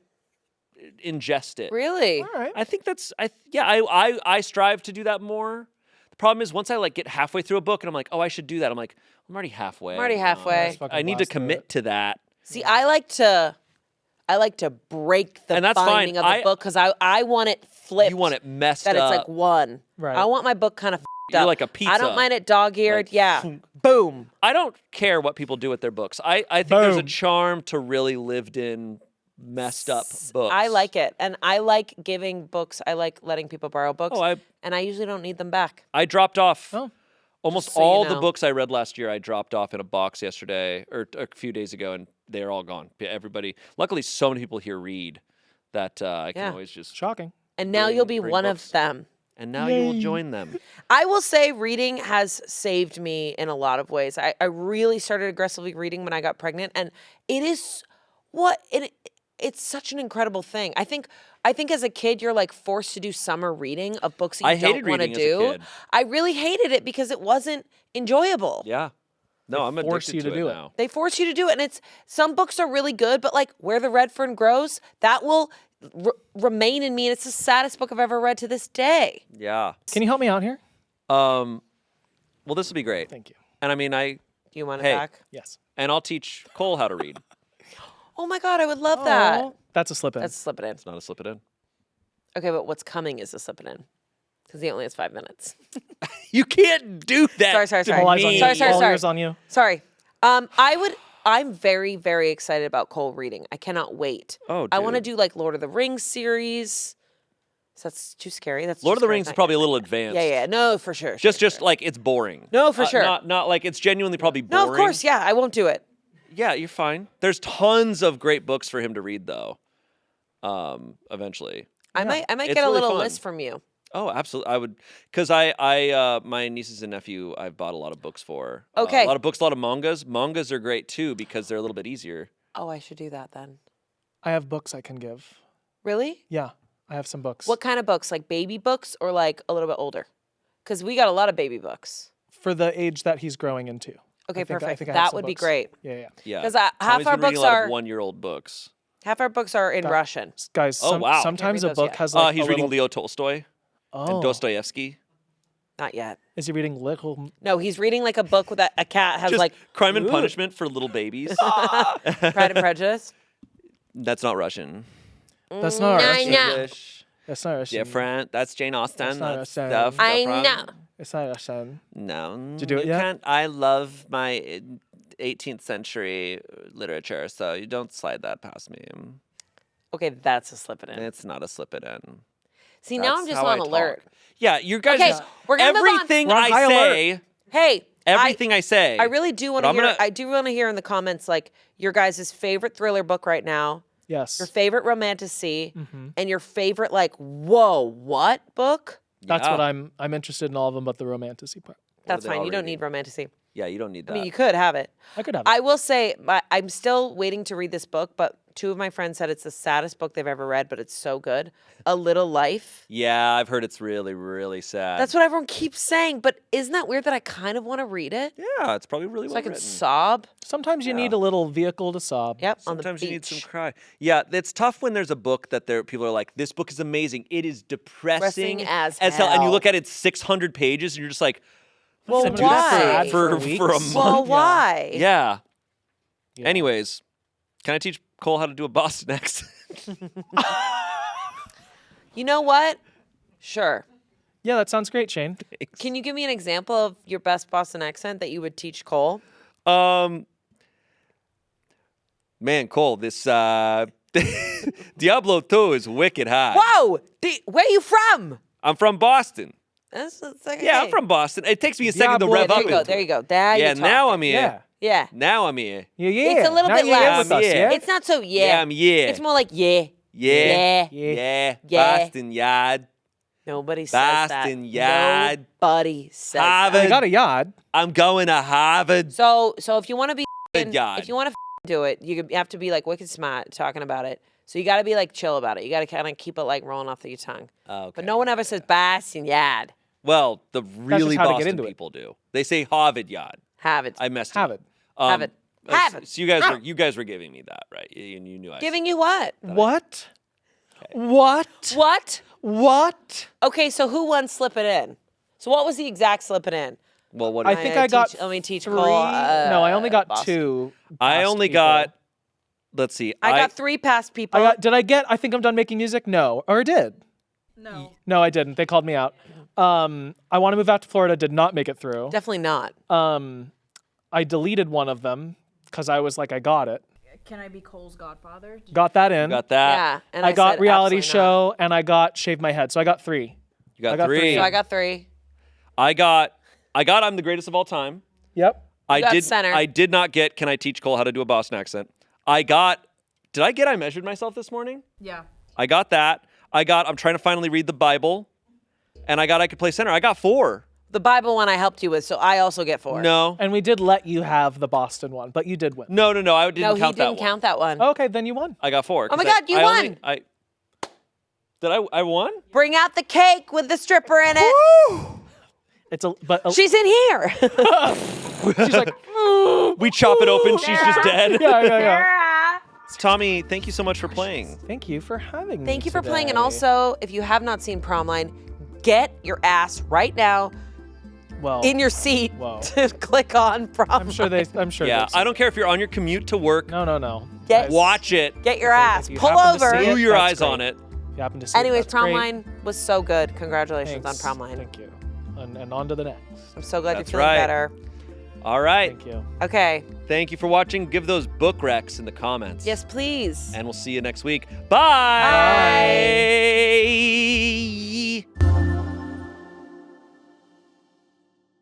ingest it. Really? All right. I think that's I strive to do that more. The problem is once I like get halfway through a book and I'm like, oh, I should do that. I'm like, I'm already halfway. I'm already halfway. Just fucking I need to blast through commit it. to that. See, I like to break the And that's binding fine. of the book because I want it flipped. You want it messed that up. it's like one. Right. I want my book kind of You're up. like a pizza. I don't mind it dog-eared. Like, Yeah. Boom. I don't care what people do with their books. I think there's a Boom. charm to really lived in, messed up books. I like it, and I like giving books. I like letting people borrow books, Oh, and I usually don't need them back. I dropped off Oh. almost Just so you all the know. books I read last year. I dropped off in a box yesterday or a few days ago, and they're all gone. Everybody. Luckily, so many people here read that I can Yeah. always just. Shocking. And now Bring- you'll be bring one books. of them. And now you will join them. I will say reading has saved me in a lot of ways. I really started aggressively reading when I got pregnant, and it is it's such an incredible thing. I think as a kid you're like forced to do summer reading of books that you I hated don't want to reading as a do. kid. I really hated it because it wasn't enjoyable. Yeah. No, I'm force addicted you to to do it it. now. They force you to do it, and it's some books are really good, but like Where the Red Fern Grows, that will remain in me, and it's the saddest book I've ever read to this day. Yeah. Can you help me out here? Well, this will be great. Thank you. And I mean, Do you want it Hey. back? Yes. and I'll teach Cole how to read. Oh my God, I would love that. Oh, that's a slip in. That's a slip it in. It's not a slip it in. Okay, but what's coming is a slip it in. Because he only has 5 minutes. You can't do that. Sorry. All eyes on you. Sorry. All ears on you. Sorry. I'm very, very excited about Cole reading. I cannot wait. Oh, I want to dude. do like Lord of the Rings series. So that's too scary. That's Lord too of the scary. Rings is probably a little advanced. Yeah. No, for sure. Just like it's boring. No, for sure. Not like it's genuinely probably boring. No, of course. Yeah, I won't do it. Yeah, you're fine. There's tons of great books for him to read though. Eventually. I might It's get a really little fun. list from you. Oh, absolutely. I would, because my nieces and nephew, I've bought a lot of books for. Okay. A lot of books, a lot of mangas. Mangas are great too because they're a little bit easier. Oh, I should do that then. I have books I can give. Really? Yeah, I have some books. What kind of books? Like baby books or like a little bit older? Because we got a lot of baby books. For the age that he's growing into. Okay, I think perfect. I have that some would be books. great. Yeah. Yeah. 'Cause, half Tommy's our been reading books a lot are- of 1-year-old books. Half our books are in Got- Russian. Guys, Oh, wow. sometimes Can't a read those book yet. has like He's a reading little... Leo Tolstoy Oh. and Dostoevsky. Not yet. Is he reading little... No, he's reading like a book that a cat has Just like Crime and Ooh. Punishment for little babies. Pride and Prejudice. That's not Russian. That's not I Russian. know. English. That's not Russian. Different. That's Jane Austen. That's not That's Russian. stuff. I different. know. It's not Russian. No. Did you do it yet? Can't. I love my 18th century literature, so you don't slide that past me. Okay, that's a slip it in. It's not a slip it in. See, now I'm That's just how on I alert. talk. Yeah, you guys. Okay, just, we're gonna move on. everything We're on I high say. Hey, Everything I say. I really do want But to I'm hear. gonna- I do want to hear in the comments like your guys' favorite thriller book right now, Yes. your favorite romantasy, Mm-hmm. and your favorite like whoa what book. That's Yeah. what I'm interested in all of them, but the romantasy part. That's they fine. all You don't reading? need romantasy. Yeah, you don't need that. I mean, you could have it. I could have it. I will say, I'm still waiting to read this book, but 2 of my friends said it's the saddest book they've ever read, but it's so good. A Little Life. Yeah, I've heard it's really, really sad. That's what everyone keeps saying, but isn't that weird that I kind of want to read it? Yeah, it's probably really So well I can written. sob. Sometimes you need a little vehicle to sob. Yep, Sometimes on the beach. you need some cry. Yeah, it's tough when there's a book that people are like, this book is amazing. It is depressing Depressing as hell. And you hell. look at it, 600 pages, and you're just like, Well, Gonna do that why? for for weeks? a month. Well, why? Yeah. Yeah. Anyways, can I teach Cole how to do a Boston accent? You know what? Sure. Yeah, that sounds great, Shane. Can you give me an example of your best Boston accent that you would teach Cole? Man, Cole, this Diablo 2 is wicked high. Whoa! Where are you from? I'm from Boston. That's like, Yeah, hey. I'm from Boston. It takes me a second to Diablo, rev There up you go. into There it. you go. There Yeah, you now talk. I'm here. Yeah. Yeah. Now I'm here. Yeah, yeah. It's a little Now bit you're in less. with us, Yeah. yeah? It's not so yeah. Yeah, I'm yeah. It's more like yeah. Yeah. Yeah. Yeah. Boston Yard. Nobody says that. Boston Yard. Nobody says Harvard. I got a yard. I'm going to Harvard. that. So if you want to be Yard. if you want to do it, you have to be like wicked smart talking about it. So you got to be like chill about it. You got to kind of keep it like rolling off your tongue. Okay. But no one ever says Boston Yard. Well, the really how to get Boston into it. people do. They say Harvard Yard. Have it. I messed Have it. it. Have it. Have it. So you guys were giving me that, right? You knew I Giving you what? What? What? What? What? Okay, so who won Slip It In? So what was the exact Slip It In? Well, what? I think I got Let me teach 3. Cole. No, I only got Boston. 2. I past only people. got. Let's see. I got 3 past people. Did I get I think I'm done making music? No. Or I did. No. No, I didn't. They called me out. I want to move out to Florida did not make it through. Definitely not. I deleted one of them because I was like, I got it. Can I be Cole's godfather? Got that in. Got that. Yeah. And I got said reality absolutely not. show and I got shave my head. So I got 3. You got, I got 3. three. So I got 3. I got. I'm the greatest of all time. Yep. I got did. center. I did not get. Can I teach Cole how to do a Boston accent? I got. Did I get? I measured myself this morning. Yeah. I got that. I got. I'm trying to finally read the Bible, and I got. I could play center. I got 4. The Bible one I helped you with, so I also get 4. No. And we did let you have the Boston one, but you did win. No. I didn't No, he count that didn't one. count that one. Okay, then you won. I got 4. Oh my 'cause God, you won. Did I won? Bring out the cake with the stripper in it. She's She's in here. she's like, We chop it open. She's just dead. yeah. Tommy, thank you so much for playing. Thank you for having me. Thank you for playing. And today. also, if you have not seen Promline, get your ass right now well, in your seat Whoa. to click on Promline. I'm sure. Yeah, they've seen I don't care if you're on your commute to work. No. Get- Guys, Watch it. Get your If ass. you Pull happen to over. see it, Glue your that's eyes on great. it. If you happen to see Anyways, it, that's great. Promline was so good. Congratulations Thanks. on Promline. Thank you. And on to the next. I'm so glad That's you're feeling right. better. All right. Thank you. Okay. Thank you for watching. Give those book recs in the comments. Yes, please. And we'll see you next week. Bye. Bye.